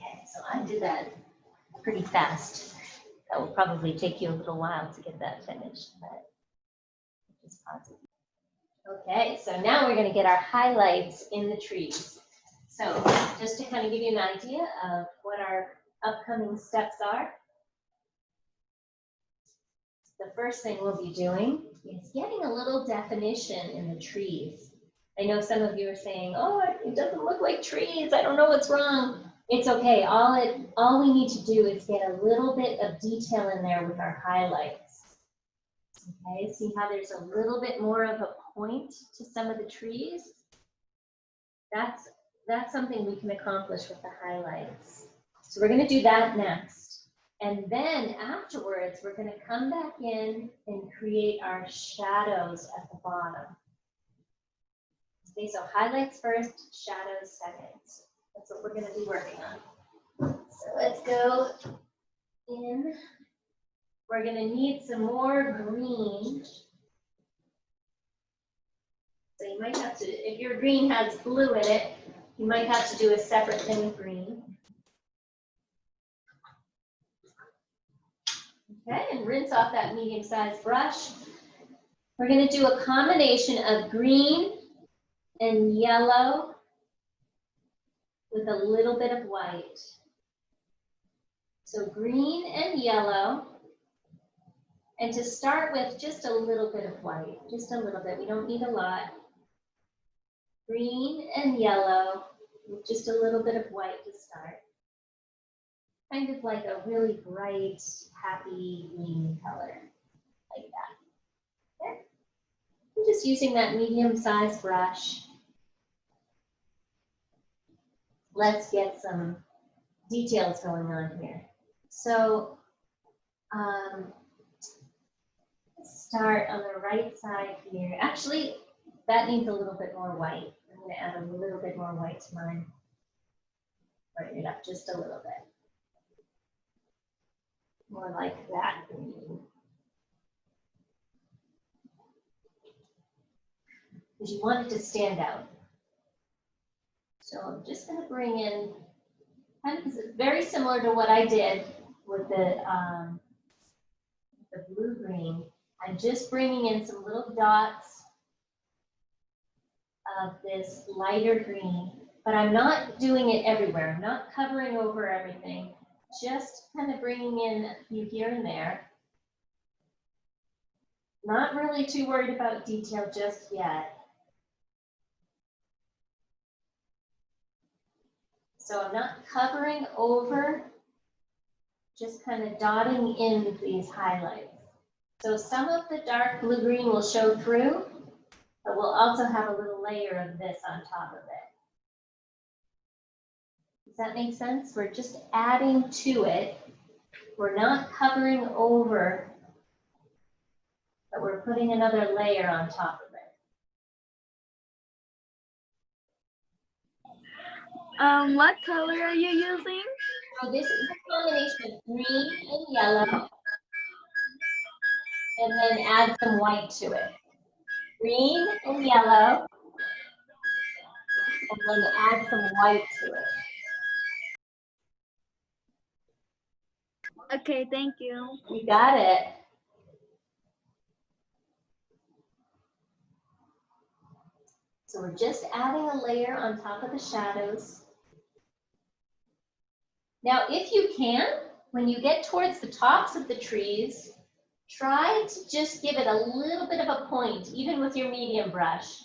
Okay, so I did that pretty fast. That will probably take you a little while to get that finished, but just pause it. Okay, so now we're going to get our highlights in the trees. So just to kind of give you an idea of what our upcoming steps are, the first thing we'll be doing is getting a little definition in the trees. I know some of you are saying, oh, it doesn't look like trees. I don't know what's wrong. It's okay. All we need to do is get a little bit of detail in there with our highlights. Okay, see how there's a little bit more of a point to some of the trees? That's something we can accomplish with the highlights. So we're going to do that next. And then afterwards, we're going to come back in and create our shadows at the bottom. Okay, so highlights first, shadows second. That's what we're going to be working on. So let's go in. We're going to need some more green. So you might have to, if your green has blue in it, You might have to do a separate thing with green. Okay, and rinse off that medium-sized brush. We're going to do a combination of green and yellow with a little bit of white. So green and yellow. And to start with, just a little bit of white, just a little bit. We don't need a lot. Green and yellow with just a little bit of white to start. Kind of like a really bright, happy green color, like that. Okay. I'm just using that medium-sized brush. Let's get some details going on here. So, let's start on the right side here. Actually, that needs a little bit more white. I'm going to add a little bit more white to mine. Brighten it up just a little bit. More like that green. Because you want it to stand out. So I'm just going to bring in, kind of very similar to what I did with the blue-green. I'm just bringing in some little dots of this lighter green, but I'm not doing it everywhere. I'm not covering over everything. Just kind of bringing in a few here and there. Not really too worried about detail just yet. So I'm not covering over, just kind of dotting in these highlights. So some of the dark blue-green will show through, but we'll also have a little layer of this on top of it. Does that make sense? We're just adding to it. We're not covering over, but we're putting another layer on top of it. What color are you using? So this is a combination of green and yellow, and then add some white to it. Green and yellow, and then add some white to it. Okay, thank you. You got it. So we're just adding a layer on top of the shadows. Now, if you can, when you get towards the tops of the trees, try to just give it a little bit of a point, even with your medium brush.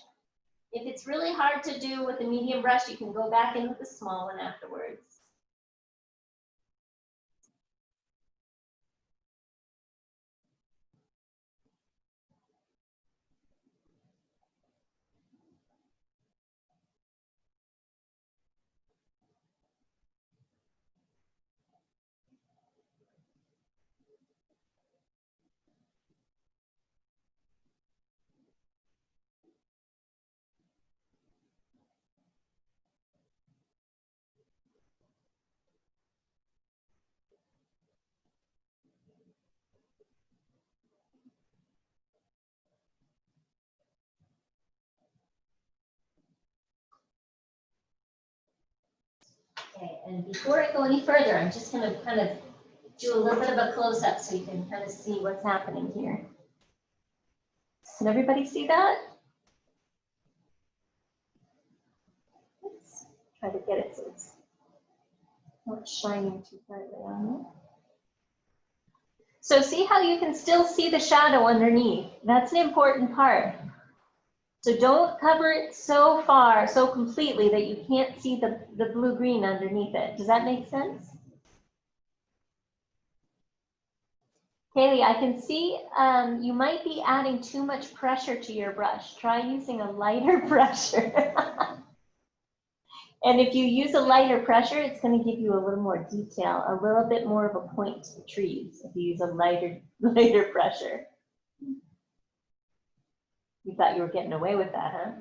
If it's really hard to do with the medium brush, you can go back in with the small one afterwards. Okay, and before I go any further, I'm just going to kind of do a little bit of a close-up so you can kind of see what's happening here. Can everybody see that? Let's try to get it so it's not shining too brightly on it. So see how you can still see the shadow underneath? That's an important part. So don't cover it so far, so completely that you can't see the blue-green underneath it. Does that make sense? Kaylee, I can see you might be adding too much pressure to your brush. Try using a lighter pressure. And if you use a lighter pressure, it's going to give you a little more detail, a little bit more of a point to the trees if you use a lighter pressure. You thought you were getting away with that, huh?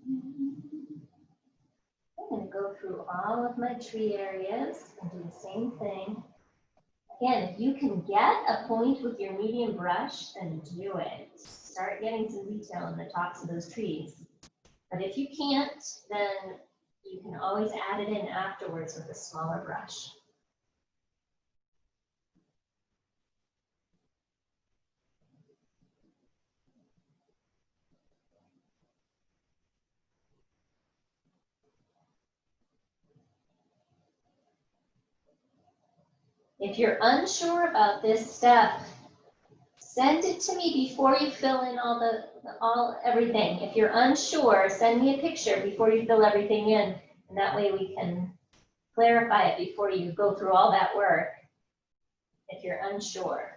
I'm going to go through all of my tree areas and do the same thing. Again, if you can get a point with your medium brush, then do it. Start getting some detail in the tops of those trees. But if you can't, then you can always add it in afterwards with a smaller brush. If you're unsure about this step, send it to me before you fill in everything. If you're unsure, send me a picture before you fill everything in, and that way we can clarify it before you go through all that work. If you're unsure.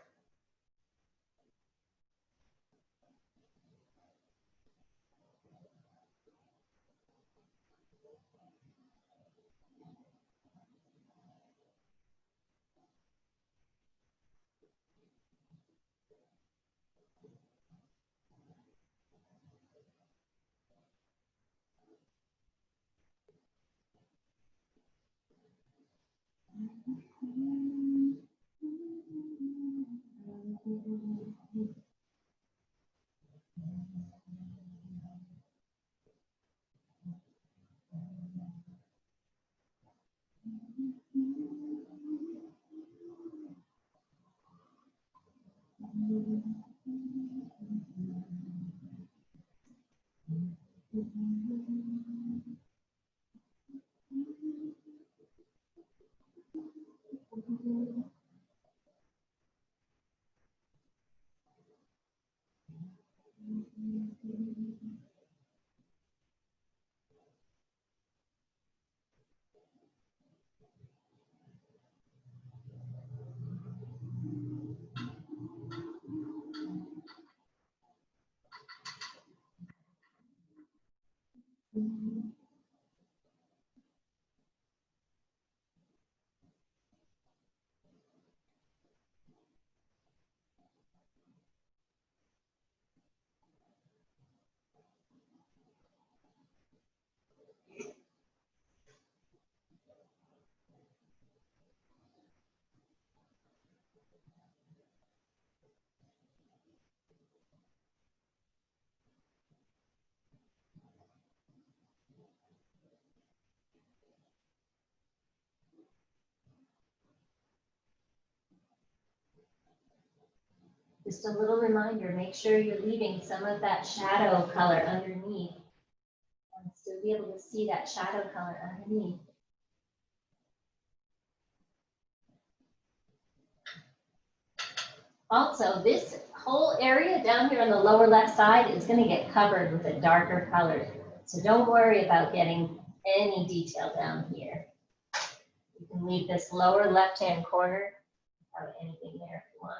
Just a little reminder, make sure you're leaving some of that shadow color underneath. And still be able to see that shadow color underneath. Also, this whole area down here on the lower left side is going to get covered with a darker color. So don't worry about getting any detail down here. You can leave this lower left-hand corner without anything there if you want.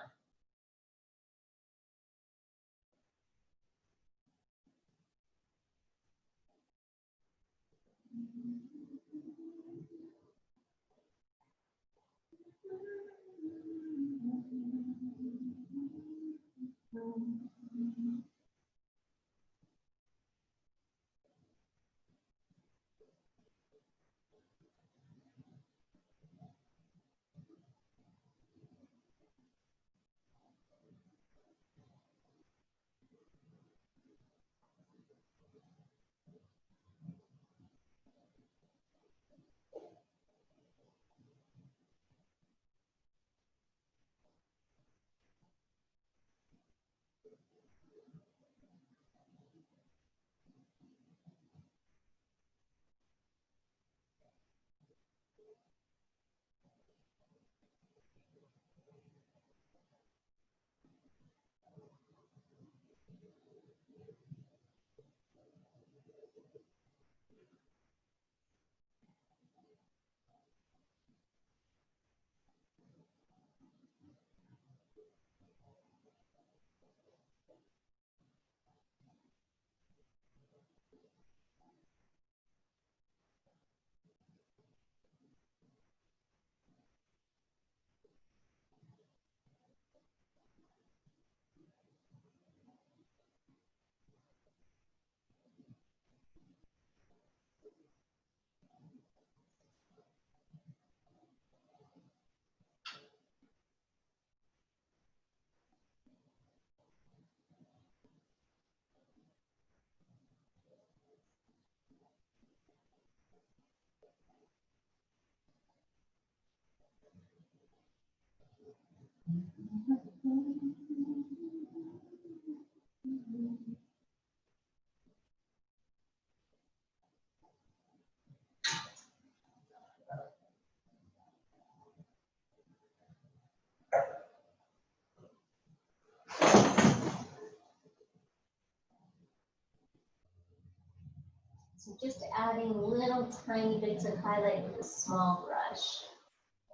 So just adding little tiny bits of highlight with a small brush.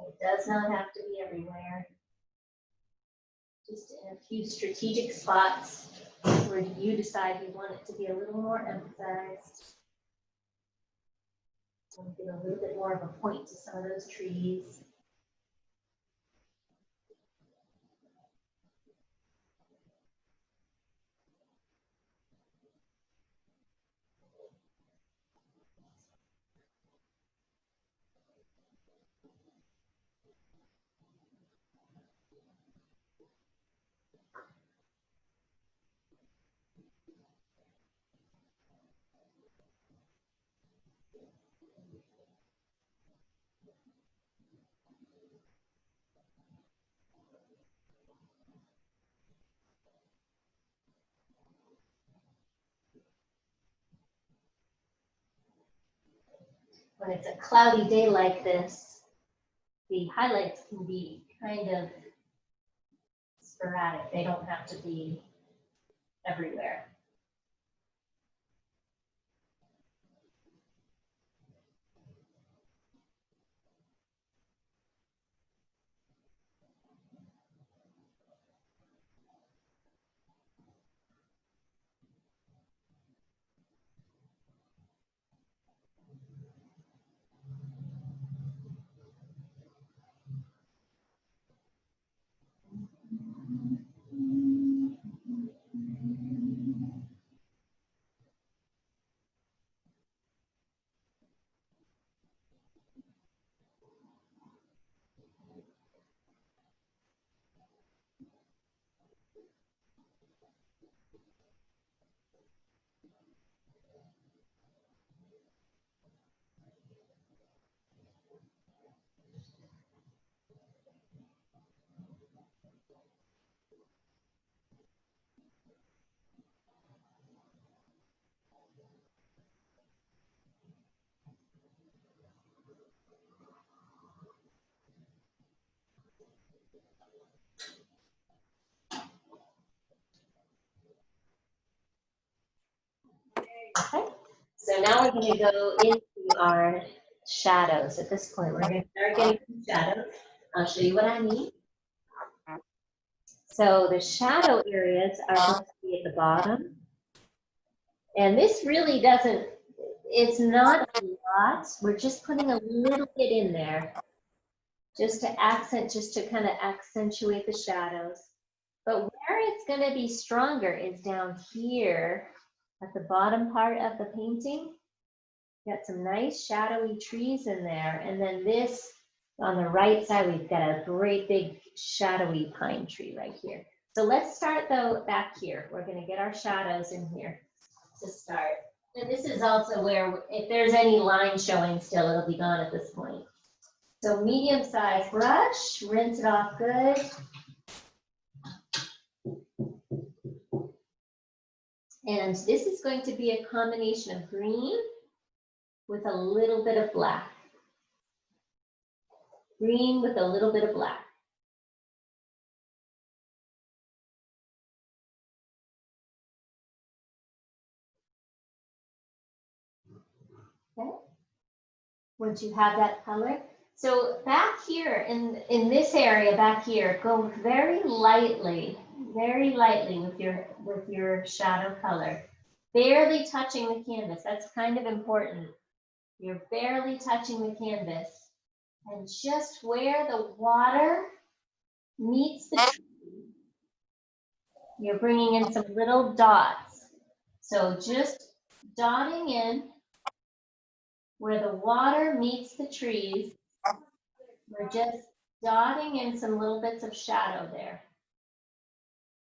It does not have to be everywhere. Just in a few strategic spots where you decide you want it to be a little more emphasized. So give a little bit more of a point to some of those trees. When it's a cloudy day like this, the highlights can be kind of sporadic. They don't have to be everywhere. Okay, so now we're going to go into our shadows. At this point, we're going to start getting some shadows. I'll show you what I mean. So the shadow areas are going to be at the bottom. And this really doesn't, it's not a lot. We're just putting a little bit in there just to accent, just to kind of accentuate the shadows. But where it's going to be stronger is down here at the bottom part of the painting. Got some nice shadowy trees in there. And then this, on the right side, we've got a great big shadowy pine tree right here. So let's start though back here. We're going to get our shadows in here to start. And this is also where, if there's any line showing still, it'll be gone at this point. So medium-sized brush, rinse it off good. And this is going to be a combination of green with a little bit of black. Green with a little bit of black. Okay. Once you have that color. So back here in this area back here, go very lightly with your shadow color. Barely touching the canvas. That's kind of important. You're barely touching the canvas. And just where the water meets the tree, you're bringing in some little dots. So just dotting in where the water meets the trees, we're just dotting in some little bits of shadow there.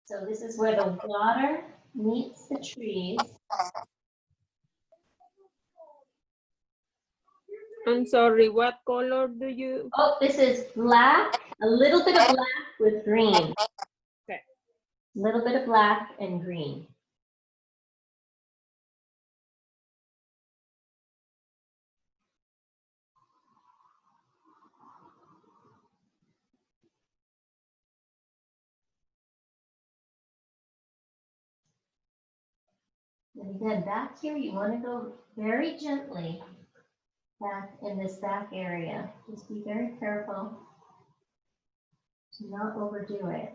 So this is where the water meets the trees. I'm sorry, what color do you? Oh, this is black, a little bit of black with green. Okay. A little bit of black and green. And again, back here, you want to go very gently back in this back area. Just be very careful to not overdo it.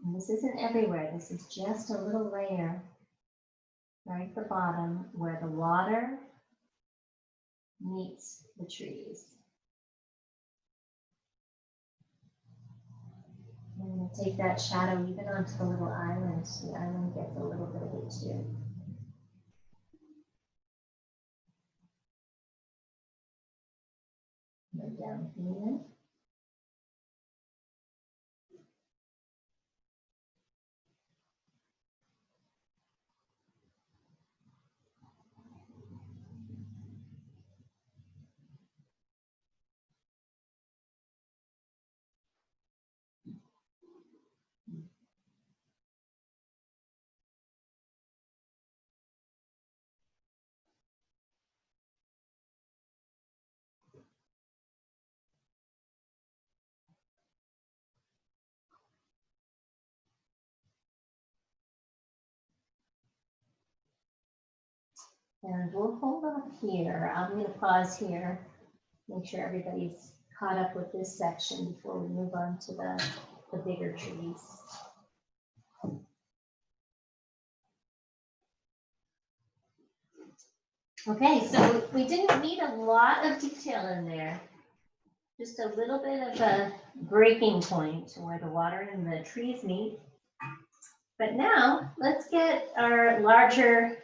And this isn't everywhere. This is just a little layer right at the bottom where the water meets the trees. I'm going to take that shadow even onto the little island. The island gets a little bit of it too. And then down here. And we'll hold off here. I'm going to pause here, make sure everybody's caught up with this section before we move on to the bigger trees. Okay, so we didn't need a lot of detail in there. Just a little bit of a breaking point where the water and the trees meet. But now let's get our larger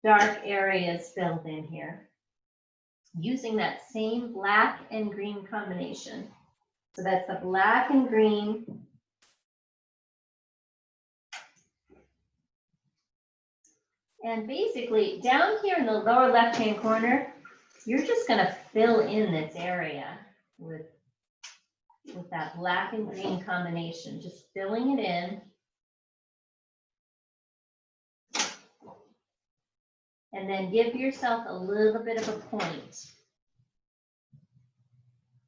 dark areas filled in here using that same black and green combination. So that's the black and green. And basically down here in the lower left-hand corner, you're just gonna fill in this area with that black and green combination, just filling it in. And then give yourself a little bit of a point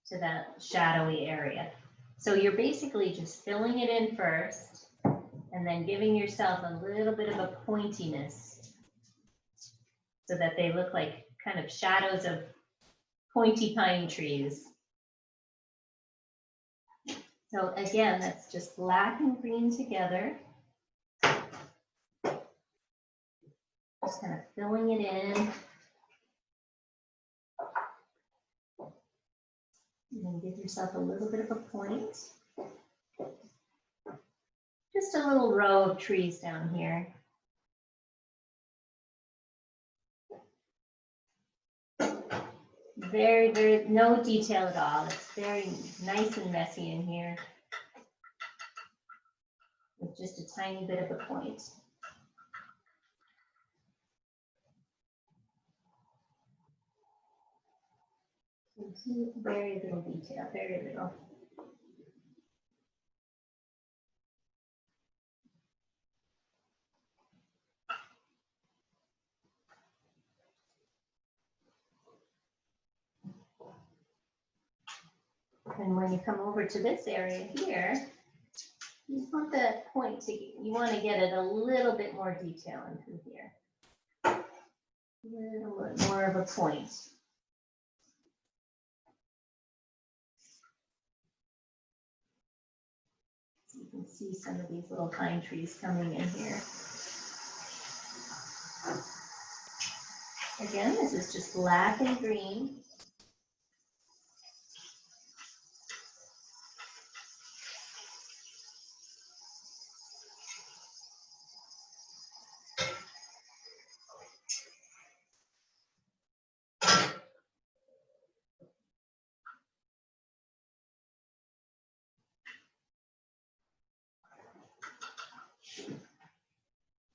to that shadowy area. So you're basically just filling it in first and then giving yourself a little bit of a pointiness so that they look like kind of shadows of pointy pine trees. So again, that's just black and green together. Just kind of filling it in. And then give yourself a little bit of a point. Just a little row of trees down here. Very, no detail at all. It's very nice and messy in here. With just a tiny bit of a point. Very little detail, very little. And when you come over to this area here, you want the point to, you want to get it a little bit more detail into here. A little bit more of a point. So you can see some of these little pine trees coming in here. Again, this is just black and green.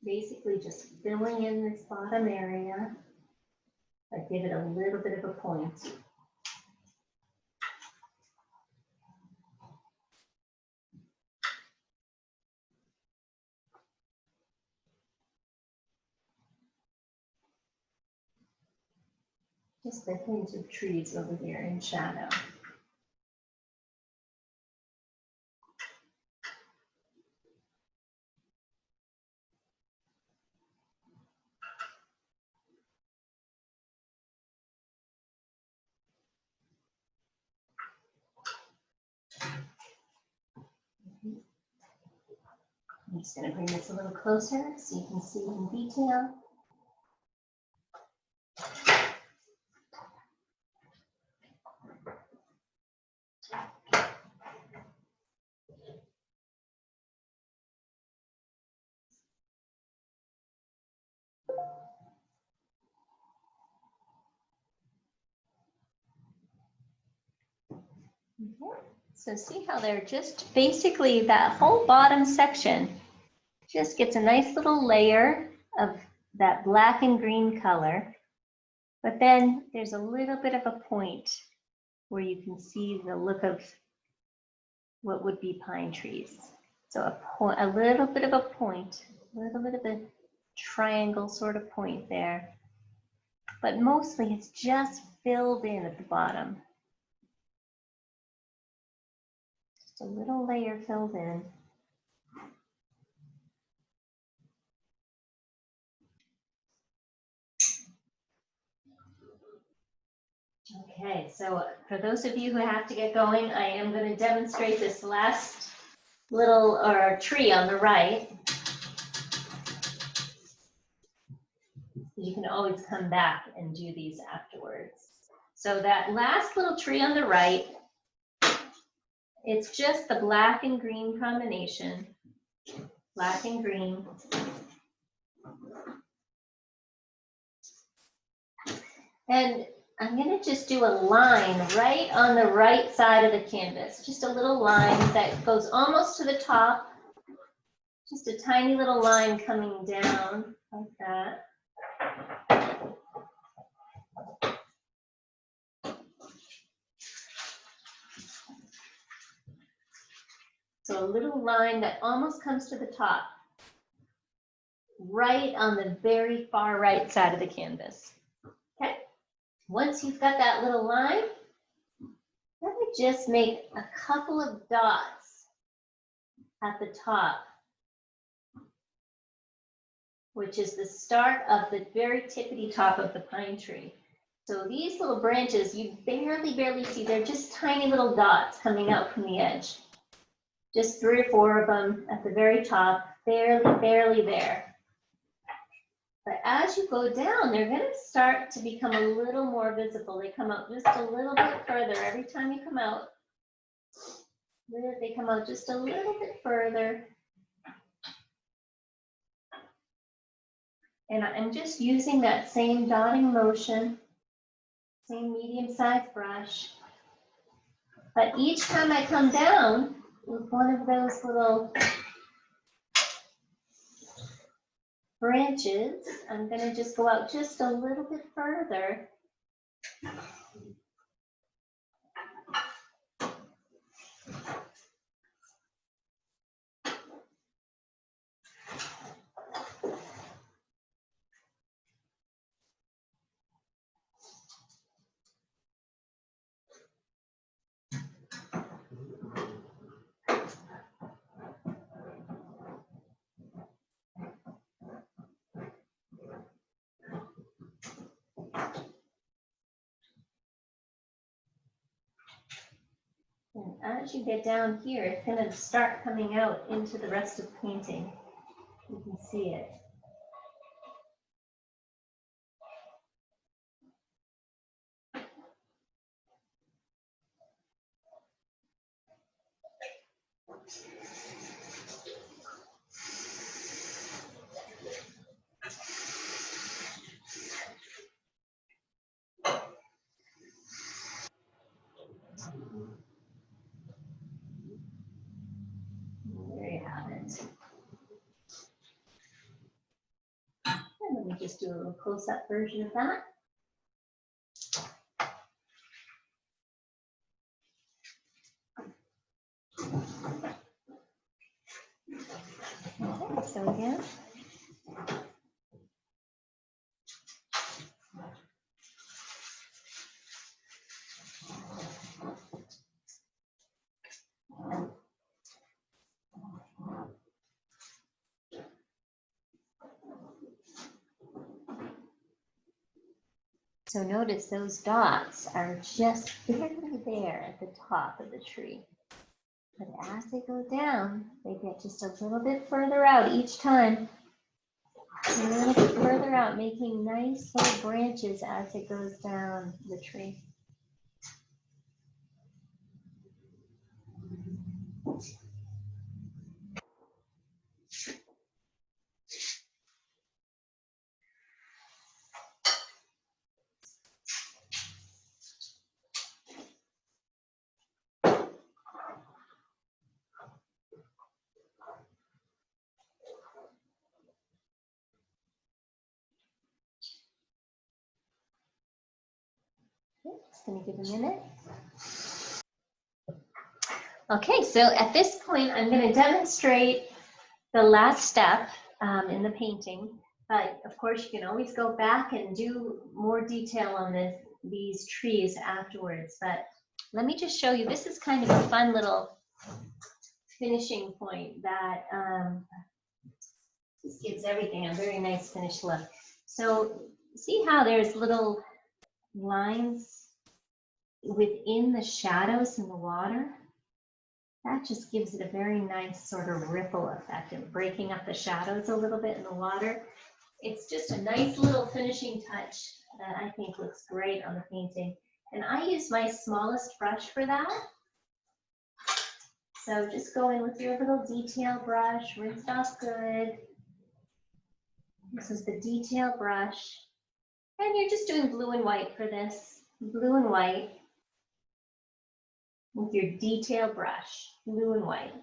basically just filling in this bottom area, but give it a little bit of a point. Just a hint of trees over here in shadow. I'm just going to bring this a little closer so you can see in detail. Okay. So see how they're just basically that whole bottom section just gets a nice little layer of that black and green color. But then there's a little bit of a point where you can see the look of what would be pine trees. So a little bit of a point, a little bit of a triangle sort of point there. But mostly it's just filled in at the bottom. Just a little layer filled in. Okay, so for those of you who have to get going, I am going to demonstrate this last little tree on the right. You can always come back and do these afterwards. So that last little tree on the right, it's just the black and green combination, black and green. And I'm going to just do a line right on the right side of the canvas, just a little line that goes almost to the top, just a tiny little line coming down like that. So a little line that almost comes to the top, right on the very far right side of the canvas. Okay, once you've got that little line, let me just make a couple of dots at the top, which is the start of the very tippity top of the pine tree. So these little branches, you barely see, they're just tiny little dots coming out from the edge. Just 3 or 4 of them at the very top, barely there. But as you go down, they're going to start to become a little more visible. They come out just a little bit further. Every time you come out, they come out just a little bit further. And I'm just using that same dotting motion, same medium-sized brush. But each time I come down with one of those little branches, I'm going to just go out just a little bit further. And as you get down here, it's going to start coming out into the rest of the painting. You can see it. There you have it. just do a little close-up version of that. Okay, so again. So notice those dots are just barely there at the top of the tree. But as they go down, they get just a little bit further out each time. A little bit further out, making nice little branches as it goes down the tree. Just gonna give a minute. Okay, so at this point, I'm gonna demonstrate the last step in the painting. But of course, you can always go back and do more detail on these trees afterwards. But let me just show you, this is kind of a fun little finishing point that just gives everything a very nice finished look. So see how there's little lines within the shadows in the water? That just gives it a very nice sort of ripple effect and breaking up the shadows a little bit in the water. It's just a nice little finishing touch that I think looks great on the painting. And I use my smallest brush for that. So just go in with your little detail brush, rinse it off good. This is the detail brush. And you're just doing blue and white for this. Blue and white with your detail brush, blue and white.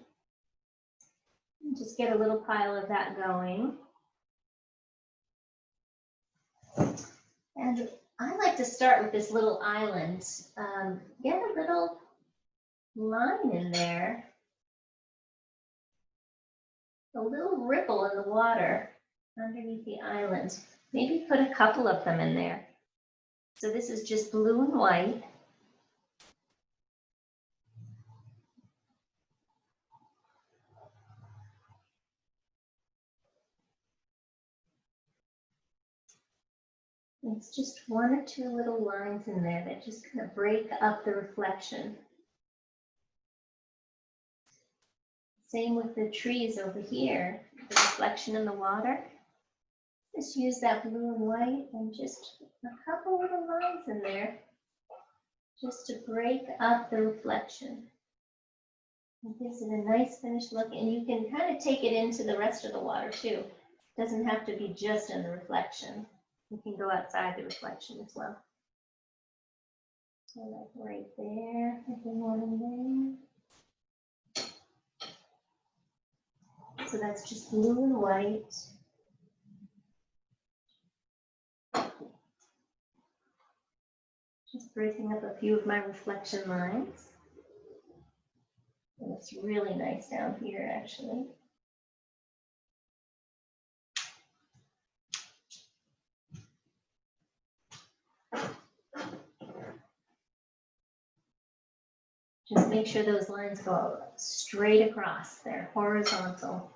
And just get a little pile of that going. And I like to start with this little island. Get a little line in there. A little ripple in the water underneath the island. Maybe put a couple of them in there. So this is just blue and white. It's just one or two little lines in there that just kind of break up the reflection. Same with the trees over here, the reflection in the water. Just use that blue and white and just a couple little lines in there just to break up the reflection. It gives it a nice finished look, and you can kind of take it into the rest of the water too. It doesn't have to be just in the reflection. You can go outside the reflection as well. So like right there, maybe one in there. So that's just blue and white. Just breaking up a few of my reflection lines. And it's really nice down here, actually. Just make sure those lines go straight across. They're horizontal.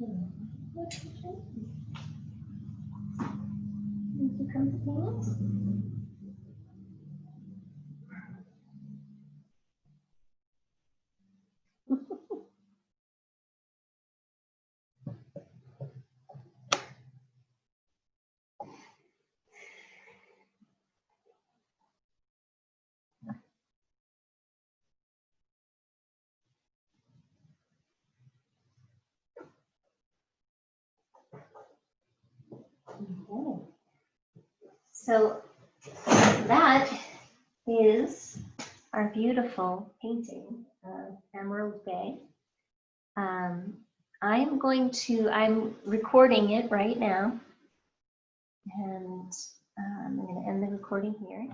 Okay. So that is our beautiful painting of Emerald Bay. I'm recording it right now. And I'm going to end the recording here.